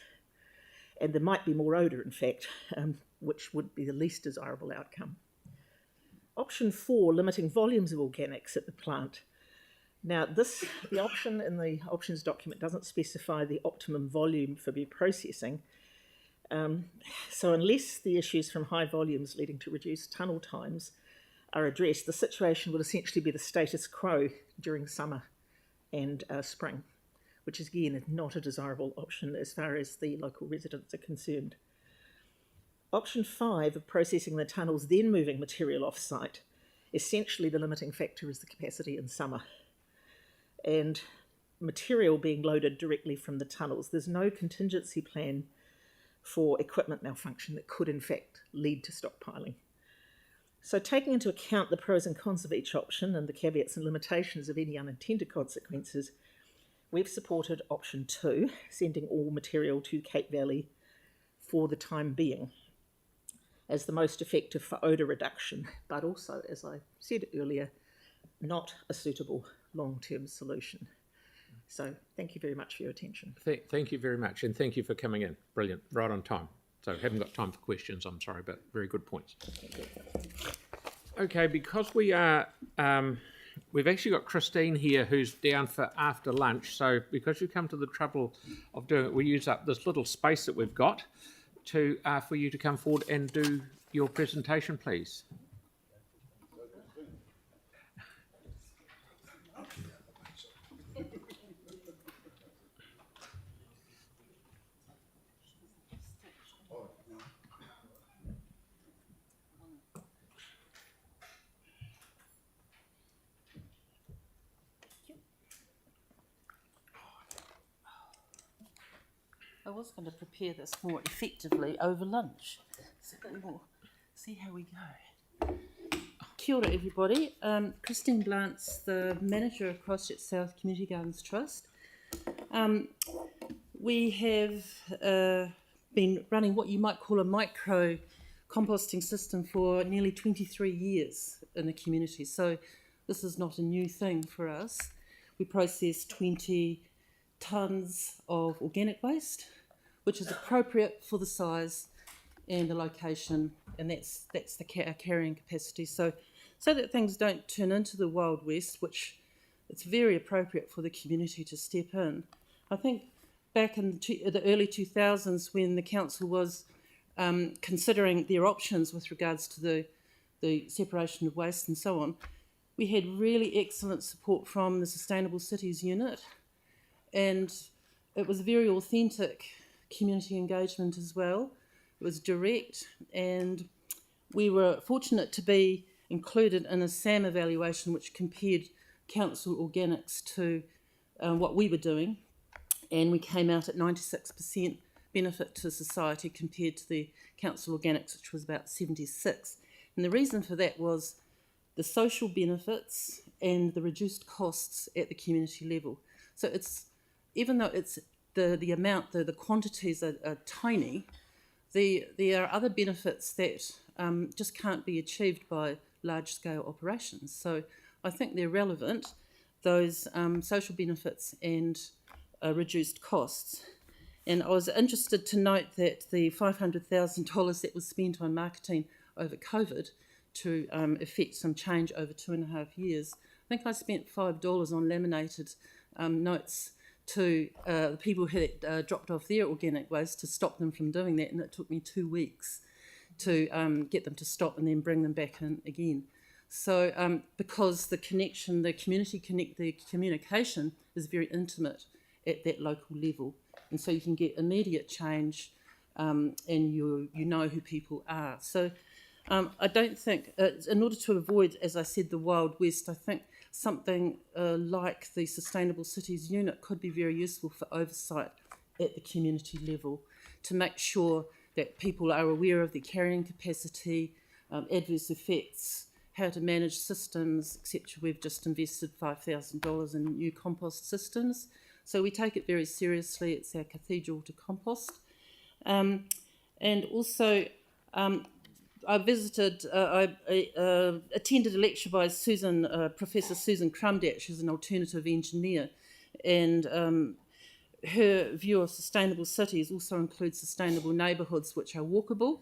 And there might be more odour, in fact, which would be the least desirable outcome. Option 4, limiting volumes of organics at the plant. Now, the option in the options document doesn't specify the optimum volume for reprocessing. So unless the issues from high volumes leading to reduced tunnel times are addressed, the situation will essentially be the status quo during summer and spring, which is again not a desirable option as far as the local residents are concerned. Option 5 of processing the tunnels then moving material off-site, essentially the limiting factor is the capacity in summer and material being loaded directly from the tunnels. There's no contingency plan for equipment malfunction that could in fact lead to stockpiling. So taking into account the pros and cons of each option and the caveats and limitations of any unintended consequences, we've supported option 2, sending all material to Cape Valley for the time being, as the most effective for odour reduction, but also, as I said earlier, not a suitable long-term solution. So thank you very much for your attention. Thank you very much, and thank you for coming in. Brilliant, right on time. So haven't got time for questions, I'm sorry, but very good points. Okay, because we are, we've actually got Christine here who's down for after lunch, so because you come to the trouble of doing it, we use up this little space that we've got to for you to come forward and do your presentation, please. I was going to prepare this more effectively over lunch. So we'll see how we go. Kia ora, everybody. Christine Blance, the manager of Christchurch South Community Gardens Trust. We have been running what you might call a micro composting system for nearly 23 years in the community. So this is not a new thing for us. We process 20 tonnes of organic waste, which is appropriate for the size and the location, and that's the carrying capacity. So that things don't turn into the Wild West, which it's very appropriate for the community to step in. I think back in the early 2000s, when the council was considering their options with regards to the separation of waste and so on, we had really excellent support from the Sustainable Cities unit, and it was very authentic community engagement as well. It was direct, and we were fortunate to be included in a SAM evaluation which compared council organics to what we were doing, and we came out at 96% benefit to society compared to the council organics, which was about 76. And the reason for that was the social benefits and the reduced costs at the community level. So it's, even though it's the amount, the quantities are tiny, there are other benefits that just can't be achieved by large-scale operations. So I think they're relevant, those social benefits and reduced costs. And I was interested to note that the $500,000 that was spent on marketing over COVID to effect some change over 2.5 years, I think I spent $5 on laminated notes to the people who had dropped off their organic waste to stop them from doing that, and it took me 2 weeks to get them to stop and then bring them back in again. So because the connection, the communication is very intimate at that local level, and so you can get immediate change, and you know who people are. So I don't think, in order to avoid, as I said, the Wild West, I think something like the Sustainable Cities unit could be very useful for oversight at the community level to make sure that people are aware of their carrying capacity, adverse effects, how to manage systems, etc. We've just invested $5,000 in new compost systems, so we take it very seriously. It's our cathedral to compost. And also, I visited, I attended a lecture by Professor Susan Crumdatch, who's an alternative engineer, and her view of sustainable cities also includes sustainable neighbourhoods which are walkable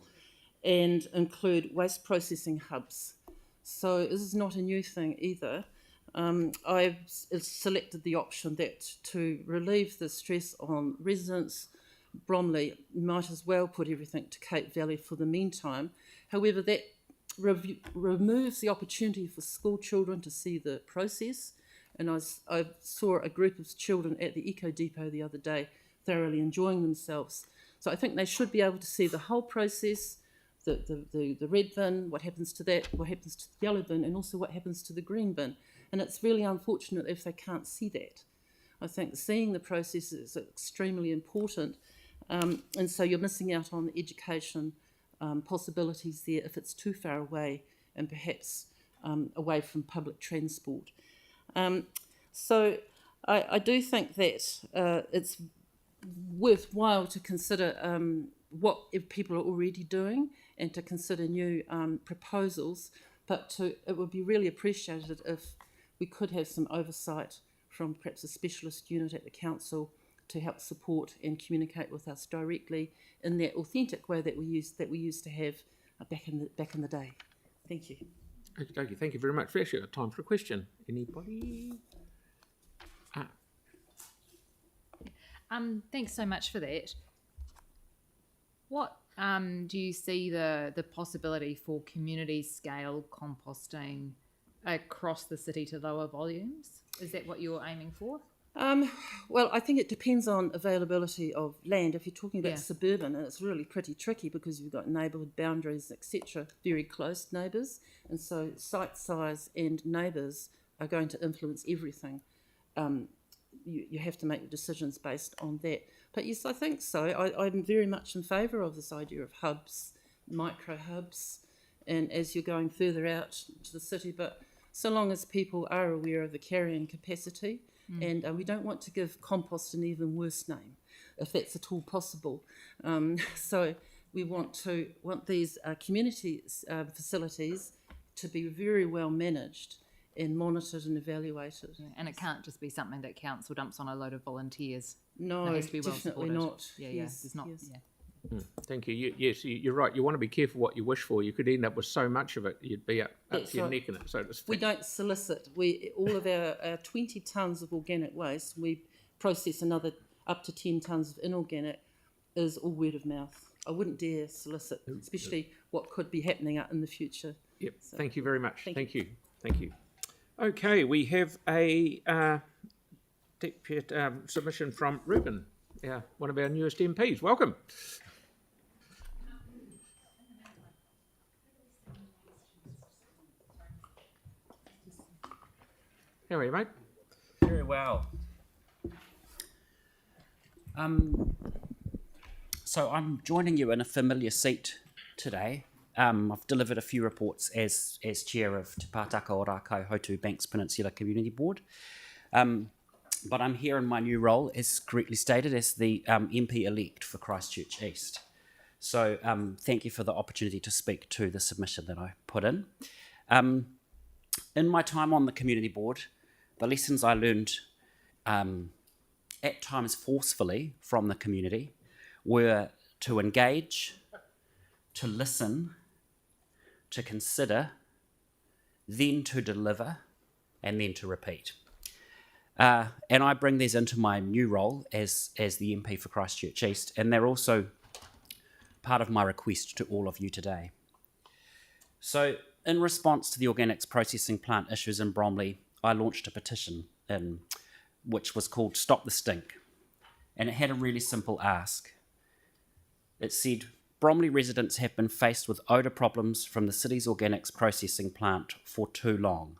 and include waste processing hubs. So this is not a new thing either. I've selected the option that to relieve the stress on residents, Bromley might as well put everything to Cape Valley for the meantime. However, that removes the opportunity for school children to see the process. And I saw a group of children at the Eco Depot the other day thoroughly enjoying themselves. So I think they should be able to see the whole process, the red bin, what happens to that, what happens to the yellow bin, and also what happens to the green bin. And it's really unfortunate if they can't see that. I think seeing the process is extremely important. And so you're missing out on the education possibilities there if it's too far away and perhaps away from public transport. So I do think that it's worthwhile to consider what if people are already doing and to consider new proposals, but it would be really appreciated if we could have some oversight from perhaps a specialist unit at the council to help support and communicate with us directly in that authentic way that we used to have back in the day. Thank you. Okay, thank you very much. We actually got time for a question. Anybody? Thanks so much for that. What do you see the possibility for community scale composting across the city to lower volumes? Is that what you're aiming for? Well, I think it depends on availability of land. If you're talking about suburban, and it's really pretty tricky because you've got neighbourhood boundaries, etc., very close neighbours, and so site size and neighbours are going to influence everything. You have to make decisions based on that. But yes, I think so. I'm very much in favour of this idea of hubs, micro hubs, and as you're going further out to the city, but so long as people are aware of the carrying capacity. And we don't want to give compost an even worse name, if that's at all possible. So we want these community facilities to be very well managed and monitored and evaluated. Yeah, and it can't just be something that council dumps on a load of volunteers. No, it has to be well definitely supported. not. It's not. Yes. Thank you. Yes, you're right. You want to be careful what you wish for. You could end up with so much of it, you'd be up to your neck in it, so to speak. We don't solicit. All of our 20 tonnes of organic waste, we process another up to 10 tonnes of inorganic, is all word of mouth. I wouldn't dare solicit, especially what could be happening out in the future. Yep. So, Thank you very much. thank you. Thank you. Okay, we have a submission from Ruben, one of our newest MPs. Welcome. How are you, mate? Very well. So I'm joining you in a familiar seat today. I've delivered a few reports as chair of Te Pātaka o Rākau Hautu Banks Peninsula Community Board. But I'm here in my new role, as correctly stated, as the MP-elect for Christchurch East. So thank you for the opportunity to speak to the submission that I put in. In my time on the community board, the lessons I learned at times forcefully from the community were to engage, to listen, to consider, then to deliver, and then to repeat. And I bring these into my new role as the MP for Christchurch East, and they're also part of my request to all of you today. So, in response to the organics processing plant issues in Bromley, I launched a petition which was called Stop the Stink, and it had a really simple ask. It said, Bromley residents have been faced with odour problems from the city's organics processing plant for too long.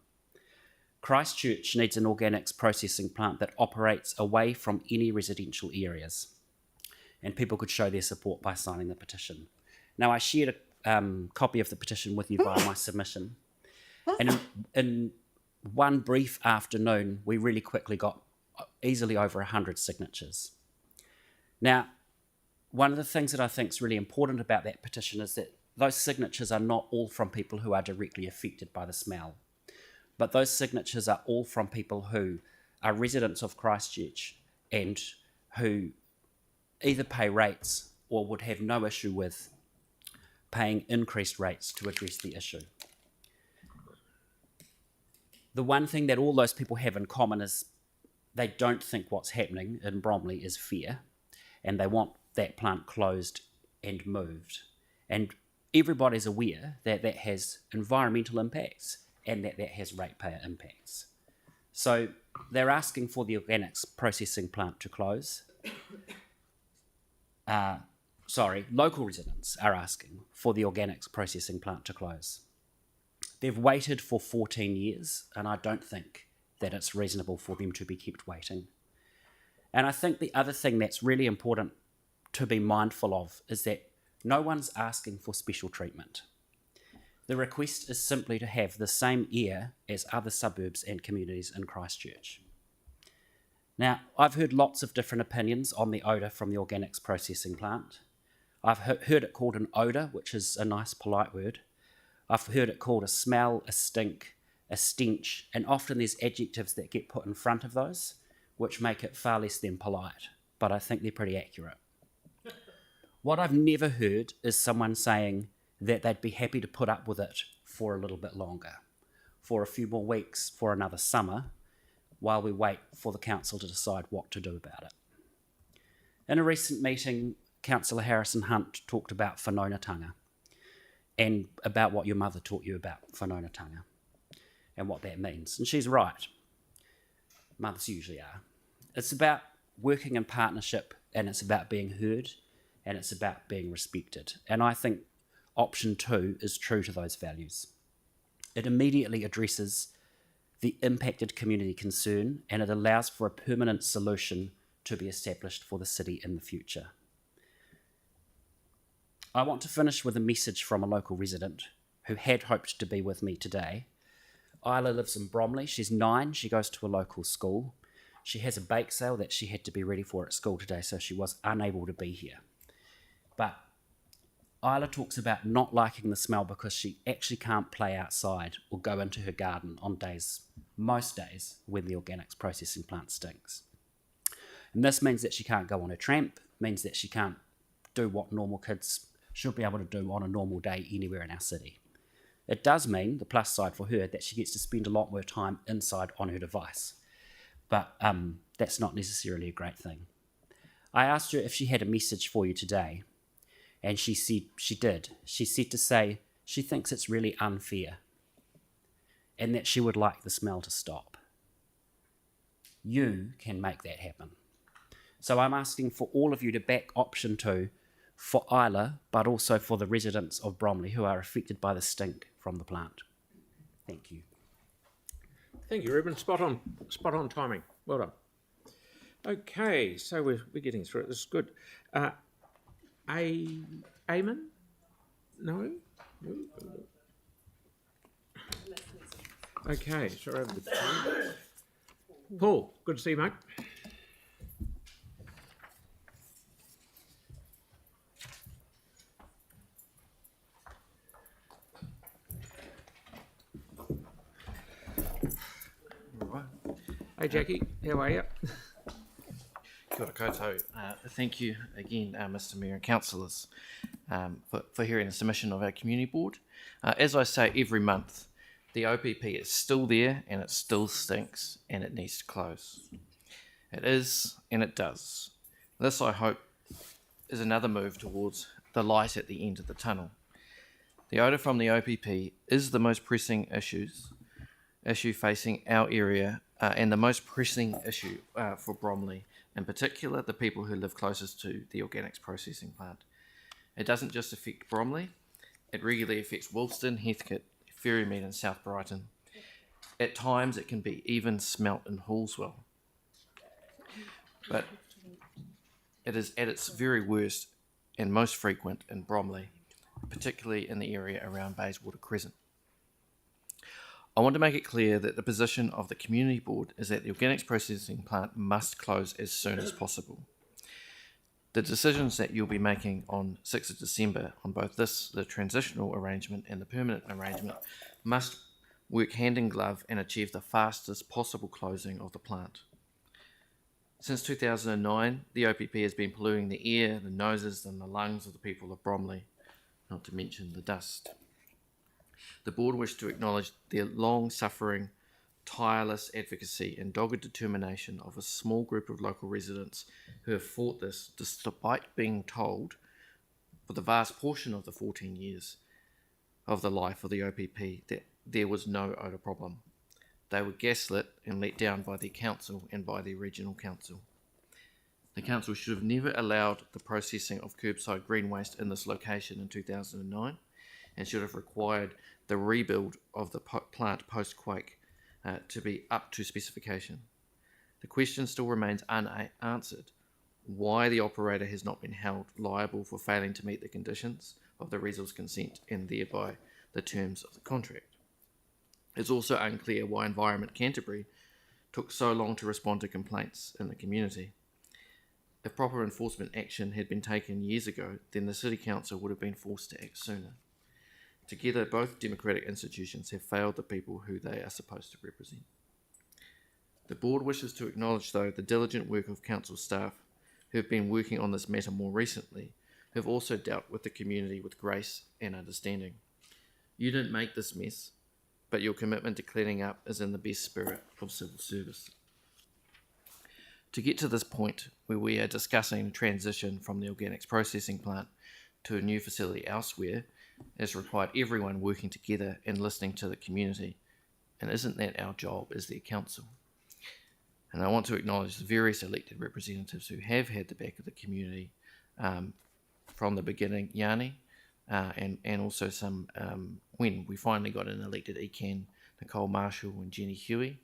Christchurch needs an organics processing plant that operates away from any residential areas. And people could show their support by signing the petition. Now, I shared a copy of the petition with you via my submission. And in one brief afternoon, we really quickly got easily over 100 signatures. Now, one of the things that I think is really important about that petition is that those signatures are not all from people who are directly affected by the smell, but those signatures are all from people who are residents of Christchurch and who either pay rates or would have no issue with paying increased rates to address the issue. The one thing that all those people have in common is they don't think what's happening in Bromley is fair, and they want that plant closed and moved. And everybody's aware that that has environmental impacts and that that has ratepayer impacts. So they're asking for the organics processing plant to close. Local residents are asking for the organics processing plant to close. They've waited for 14 years, and I don't think that it's reasonable for them to be kept waiting. And I think the other thing that's really important to be mindful of is that no one's asking for special treatment. The request is simply to have the same air as other suburbs and communities in Christchurch. Now, I've heard lots of different opinions on the odour from the organics processing plant. I've heard it called an odour, which is a nice, polite word. I've heard it called a smell, a stink, a stench, and often there's adjectives that get put in front of those, which make it far less than polite, but I think they're pretty accurate. What I've never heard is someone saying that they'd be happy to put up with it for a little bit longer, for a few more weeks, for another summer, while we wait for the council to decide what to do about it. In a recent meeting, Councillor Harrison Hunt talked about whanaungatanga and about what your mother taught you about whanaungatanga and what that means. And she's right. Mothers usually are. It's about working in partnership, and it's about being heard, and it's about being respected. And I think option 2 is true to those values. It immediately addresses the impacted community concern, and it allows for a permanent solution to be established for the city in the future. I want to finish with a message from a local resident who had hoped to be with me today. Isla lives in Bromley. She's 9. She goes to a local school. She has a bake sale that she had to be ready for at school today, so she was unable to be here. But Isla talks about not liking the smell because she actually can't play outside or go into her garden on most days, when the organics processing plant stinks. And this means that she can't go on a tramp, means that she can't do what normal kids should be able to do on a normal day anywhere in our city. It does mean, the plus side for her, that she gets to spend a lot more time inside on her device. But that's not necessarily a great thing. I asked her if she had a message for you today, And she said to say she thinks it's really unfair and that she would like the smell to stop. You can make that happen. So I'm asking for all of you to back option 2 for Isla, but also for the residents of Bromley who are affected by the stink from the plant. Thank you. Thank you, Ruben. Spot on timing. Well done. Okay, so we're getting through it. This is good. Eamon? No? Okay, so over to Paul. Good to see you, mate. Hey, Jackie. How are you? Kia ora koutou. Thank you again, Mr Mayor and councillors, for hearing the submission of our community board. As I say every month, the OPP is still there and it still stinks and it needs to close. It is and it does. This, I hope, is another move towards the light at the end of the tunnel. The odour from the OPP is the most pressing issue facing our area and the most pressing issue for Bromley, in particular the people who live closest to the organics processing plant. It doesn't just affect Bromley, it regularly affects Woolston, Heathcote, Ferrymead and South Brighton. At times it can be even smelt in Hallswell. But it is at its very worst and most frequent in Bromley, particularly in the area around Bayswater Crescent. I want to make it clear that the position of the community board is that the organics processing plant must close as soon as possible. The decisions that you'll be making on 6th of December on both the transitional arrangement and the permanent arrangement must work hand in glove and achieve the fastest possible closing of the plant. Since 2009, the OPP has been polluting the air, the noses and the lungs of the people of Bromley, not to mention the dust. The board wished to acknowledge the long-suffering, tireless advocacy and dogged determination of a small group of local residents who have fought this despite being told for the vast portion of the 14 years of the life of the OPP that there was no odour problem. They were gaslit and let down by the council and by the regional council. The council should have never allowed the processing of curbside green waste in this location in 2009 and should have required the rebuild of the plant post-quake to be up to specification. The question still remains unanswered: why the operator has not been held liable for failing to meet the conditions of the resource consent and thereby the terms of the contract. It's also unclear why Environment Canterbury took so long to respond to complaints in the community. If proper enforcement action had been taken years ago, then the City Council would have been forced to act sooner. Together, both democratic institutions have failed the people who they are supposed to represent. The board wishes to acknowledge, though, the diligent work of council staff who have been working on this matter more recently, who have also dealt with the community with grace and understanding. You didn't make this mess, but your commitment to cleaning up is in the best spirit of civil service. To get to this point, where we are discussing the transition from the organics processing plant to a new facility elsewhere, has required everyone working together and listening to the community. And isn't that our job as the council? And I want to acknowledge the various elected representatives who have had the back of the community from the beginning, Yanni, and also some, when we finally got an elected ECAN, Nicole Marshall and Jenny Huey,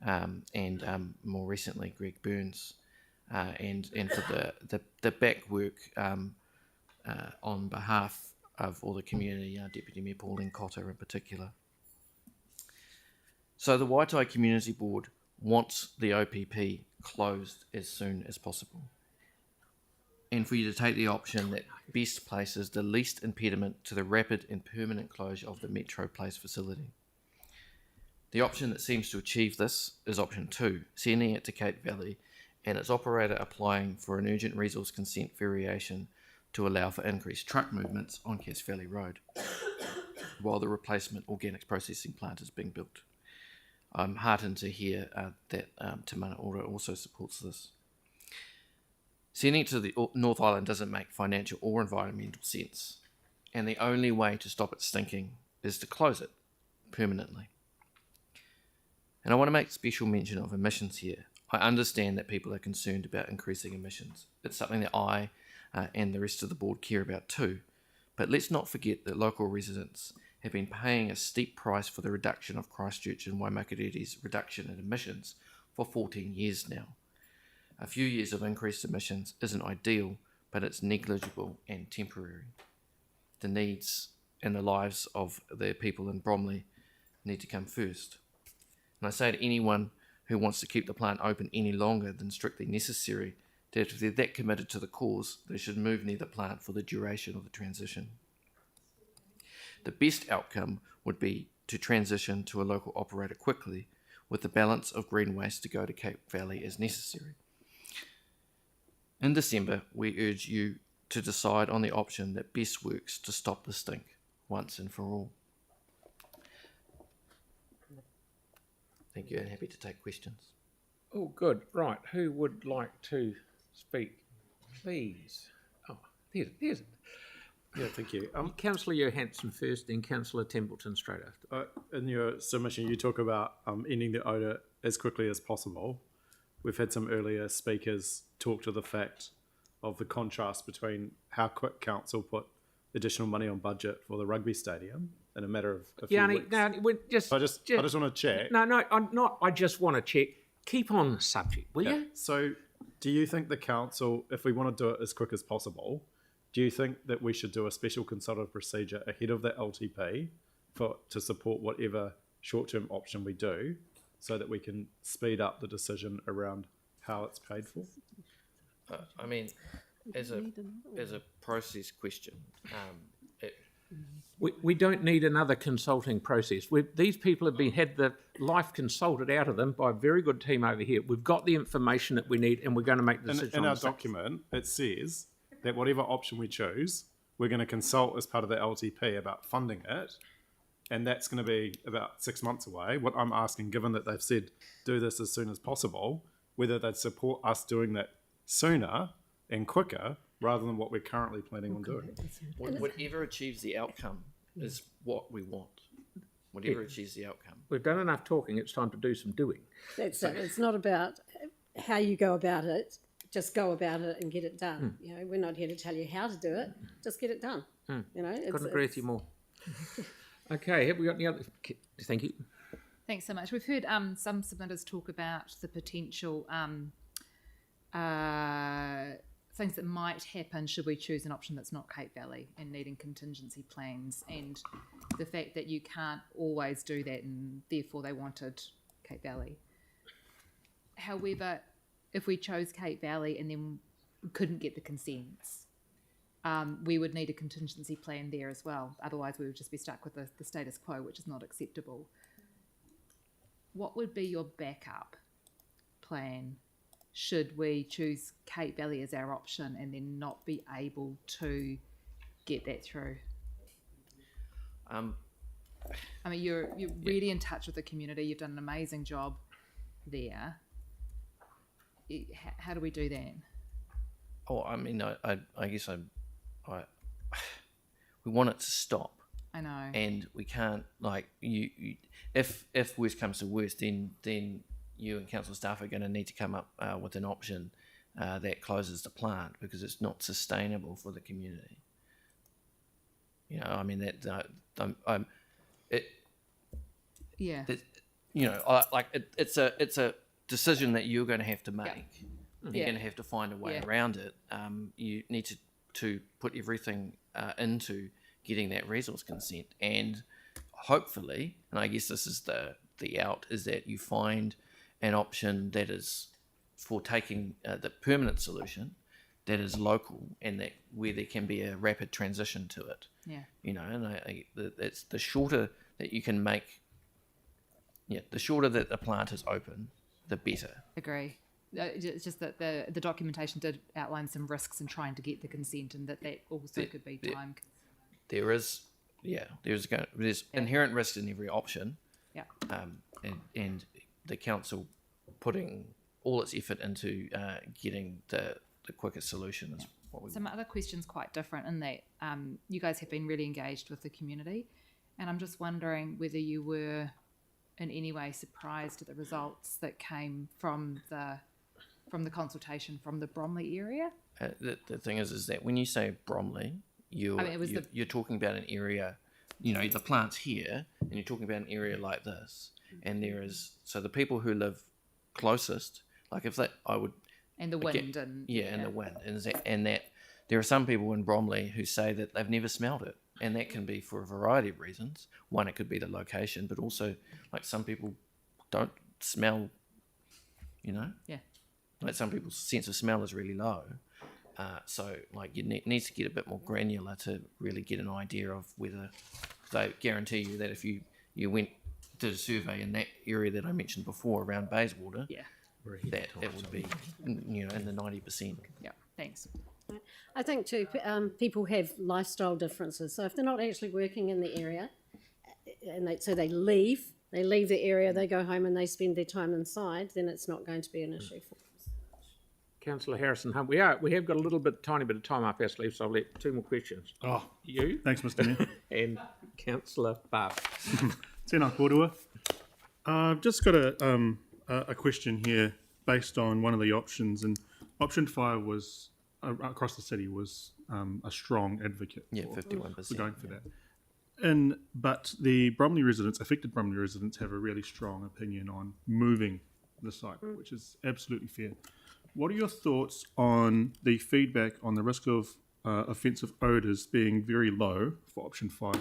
and more recently Greg Burns, and for the back work on behalf of all the community, Deputy Mayor Pauline Cotter in particular. So the Waitai Community Board wants the OPP closed as soon as possible, and for you to take the option that best places the least impediment to the rapid and permanent closure of the Metro Place facility. The option that seems to achieve this is option 2, sending it to Cape Valley and its operator applying for an urgent resource consent variation to allow for increased truck movements on Cass Valley Road while the replacement organics processing plant is being built. I'm heartened to hear that Te Mana Ora also supports this. Sending it to the North Island doesn't make financial or environmental sense, and the only way to stop it stinking is to close it permanently. And I want to make special mention of emissions here. I understand that people are concerned about increasing emissions. It's something that I and the rest of the board care about too. But let's not forget that local residents have been paying a steep price for the reduction of Christchurch and Waimakariri's reduction in emissions for 14 years now. A few years of increased emissions isn't ideal, but it's negligible and temporary. The needs and the lives of the people in Bromley need to come first. And I say to anyone who wants to keep the plant open any longer than strictly necessary, that if they're that committed to the cause, they should move near the plant for the duration of the transition. The best outcome would be to transition to a local operator quickly, with the balance of green waste to go to Cape Valley as necessary. In December, we urge you to decide on the option that best works to stop the stink once and for all. Thank you, and happy to take questions. Oh, good. Right. Who would like to speak? Please. Oh, there's it. Yeah, thank you. Councillor Johansson first, then Councillor Templeton straight after. In your submission, you talk about ending the odour as quickly as possible. We've had some earlier speakers talk to the fact of the contrast between how quick council put additional money on budget for the rugby stadium in a matter of a few weeks. No, I just want to check. No, I'm not. I just want to check. Keep on the subject, will you? So, do you think the council, if we want to do it as quick as possible, do you think that we should do a special consultative procedure ahead of the LTP to support whatever short-term option we do, so that we can speed up the decision around how it's paid for? I mean, as a process question, we don't need another consulting process. These people have had the life consulted out of them by a very good team over here. We've got the information that we need, and we're going to make the decision. In our document, it says that whatever option we choose, we're going to consult as part of the LTP about funding it, and that's going to be about 6 months away. What I'm asking, given that they've said do this as soon as possible, whether they'd support us doing that sooner and quicker rather than what we're currently planning on doing. Whatever achieves the outcome is what we want. Whatever achieves the outcome. We've done enough talking. It's time to do some doing. That's it. It's not about how you go about it. Just go about it and get it done. You know, we're not here to tell you how to do it. Just get it done. You know, couldn't agree with you more. Okay, have we got any other? Thank you. Thanks so much. We've heard some submitters talk about the potential things that might happen should we choose an option that's not Cape Valley and needing contingency plans, and the fact that you can't always do that, and therefore they wanted Cape Valley. However, if we chose Cape Valley and then couldn't get the consents, we would need a contingency plan there as well. Otherwise, we would just be stuck with the status quo, which is not acceptable. What would be your backup plan should we choose Cape Valley as our option and then not be able to get that through? I mean, you're really in touch with the community. You've done an amazing job there. How do we do that? Oh, I mean, I guess we want it to stop. I know. And we can't, like, you if worst comes to worst, then you and council staff are going to need to come up with an option that closes the plant, because it's not sustainable for the community. You know, I mean, it's a decision that you're going to have to make. You're going to have to find a way around it. You need to put everything into getting that resource consent, and hopefully, and I guess this is the out, is that you find an option that is for taking the permanent solution that is local, and that where there can be a rapid transition to it. Yeah. You know, and it's the shorter that you can make. Yeah, the shorter that the plant is open, the better. Agree. It's just that the documentation did outline some risks in trying to get the consent, and that also could be time. There's inherent risk in every option. Yeah. And the council putting all its effort into getting the the quickest solution is what we So my other question's quite different in that you guys have been really engaged with the community, and I'm just wondering whether you were in any way surprised at the results that came from the consultation from the Bromley area. The thing is that when you say Bromley, you're talking about an area, the plant's here, and you're talking about an area like this, and the people who live closest, like if that I would and the wind and the wind, and that there are some people in Bromley who say that they've never smelled it, and that can be for a variety of reasons. One, it could be the location, but also like some people don't smell, like some people's sense of smell is really low. So like you needs to get a bit more granular to really get an idea of whether, because I guarantee you that if you went did a survey in that area that I mentioned before around Bayswater, that it would be in the 90%. Yeah, thanks. I think too, people have lifestyle differences. So if they're not actually working in the area, and they leave the area, they go home and they spend their time inside, then it's not going to be an issue for them. Councillor Harrison-Hunt, we have got a tiny bit of time up our sleeve, so I'll let two more questions. Oh, you. Thanks, Mr. Mayor. And Councillor Barb. Tēnā kōrua. I've just got a question here based on one of the options, and option 5 was across the city was a strong advocate. Yeah, 51%. For going for that. But the affected Bromley residents have a really strong opinion on moving the site, which is absolutely fair. What are your thoughts on the feedback on the risk of offensive odours being very low for option 5?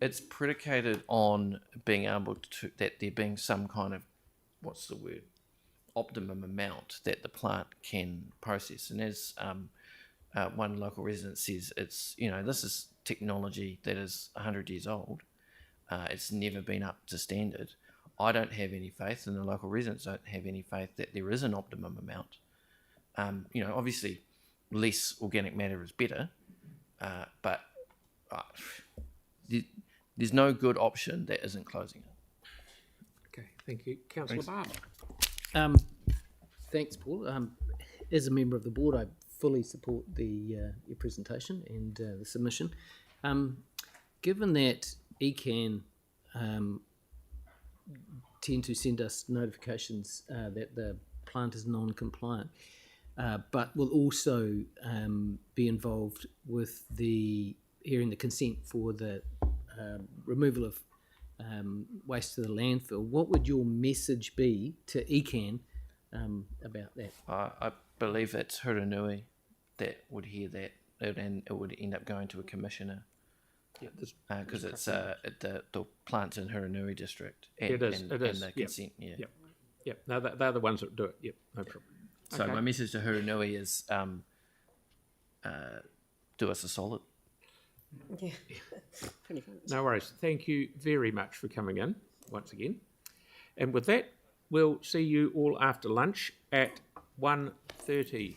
It's predicated on being able to, that there being some kind of, optimum amount that the plant can process. And as one local resident says, it's, this is technology that is 100 years old. It's never been up to standard. I don't have any faith, and the local residents don't have any faith that there is an optimum amount. Obviously, less organic matter is better, but there's no good option that isn't closing it. Okay, thank you. Councillor Barb. Thanks, Paul. As a member of the board, I fully support your presentation and the submission. Given that ECAN tend to send us notifications that the plant is non-compliant, but will also be involved with hearing the consent for the removal of waste to the landfill. What would your message be to ECAN about that? I believe it's Hurunui that would hear that, and it would end up going to a commissioner. Because it's the plant's in Hurunui district. And, it is. And the consent, Yep. No, they're the ones that do it. Yep, no problem. So my message to Hurunui is do us a solid. Yeah, pretty much. No worries. Thank you very much for coming in once again. And with that, we'll see you all after lunch at 1:30.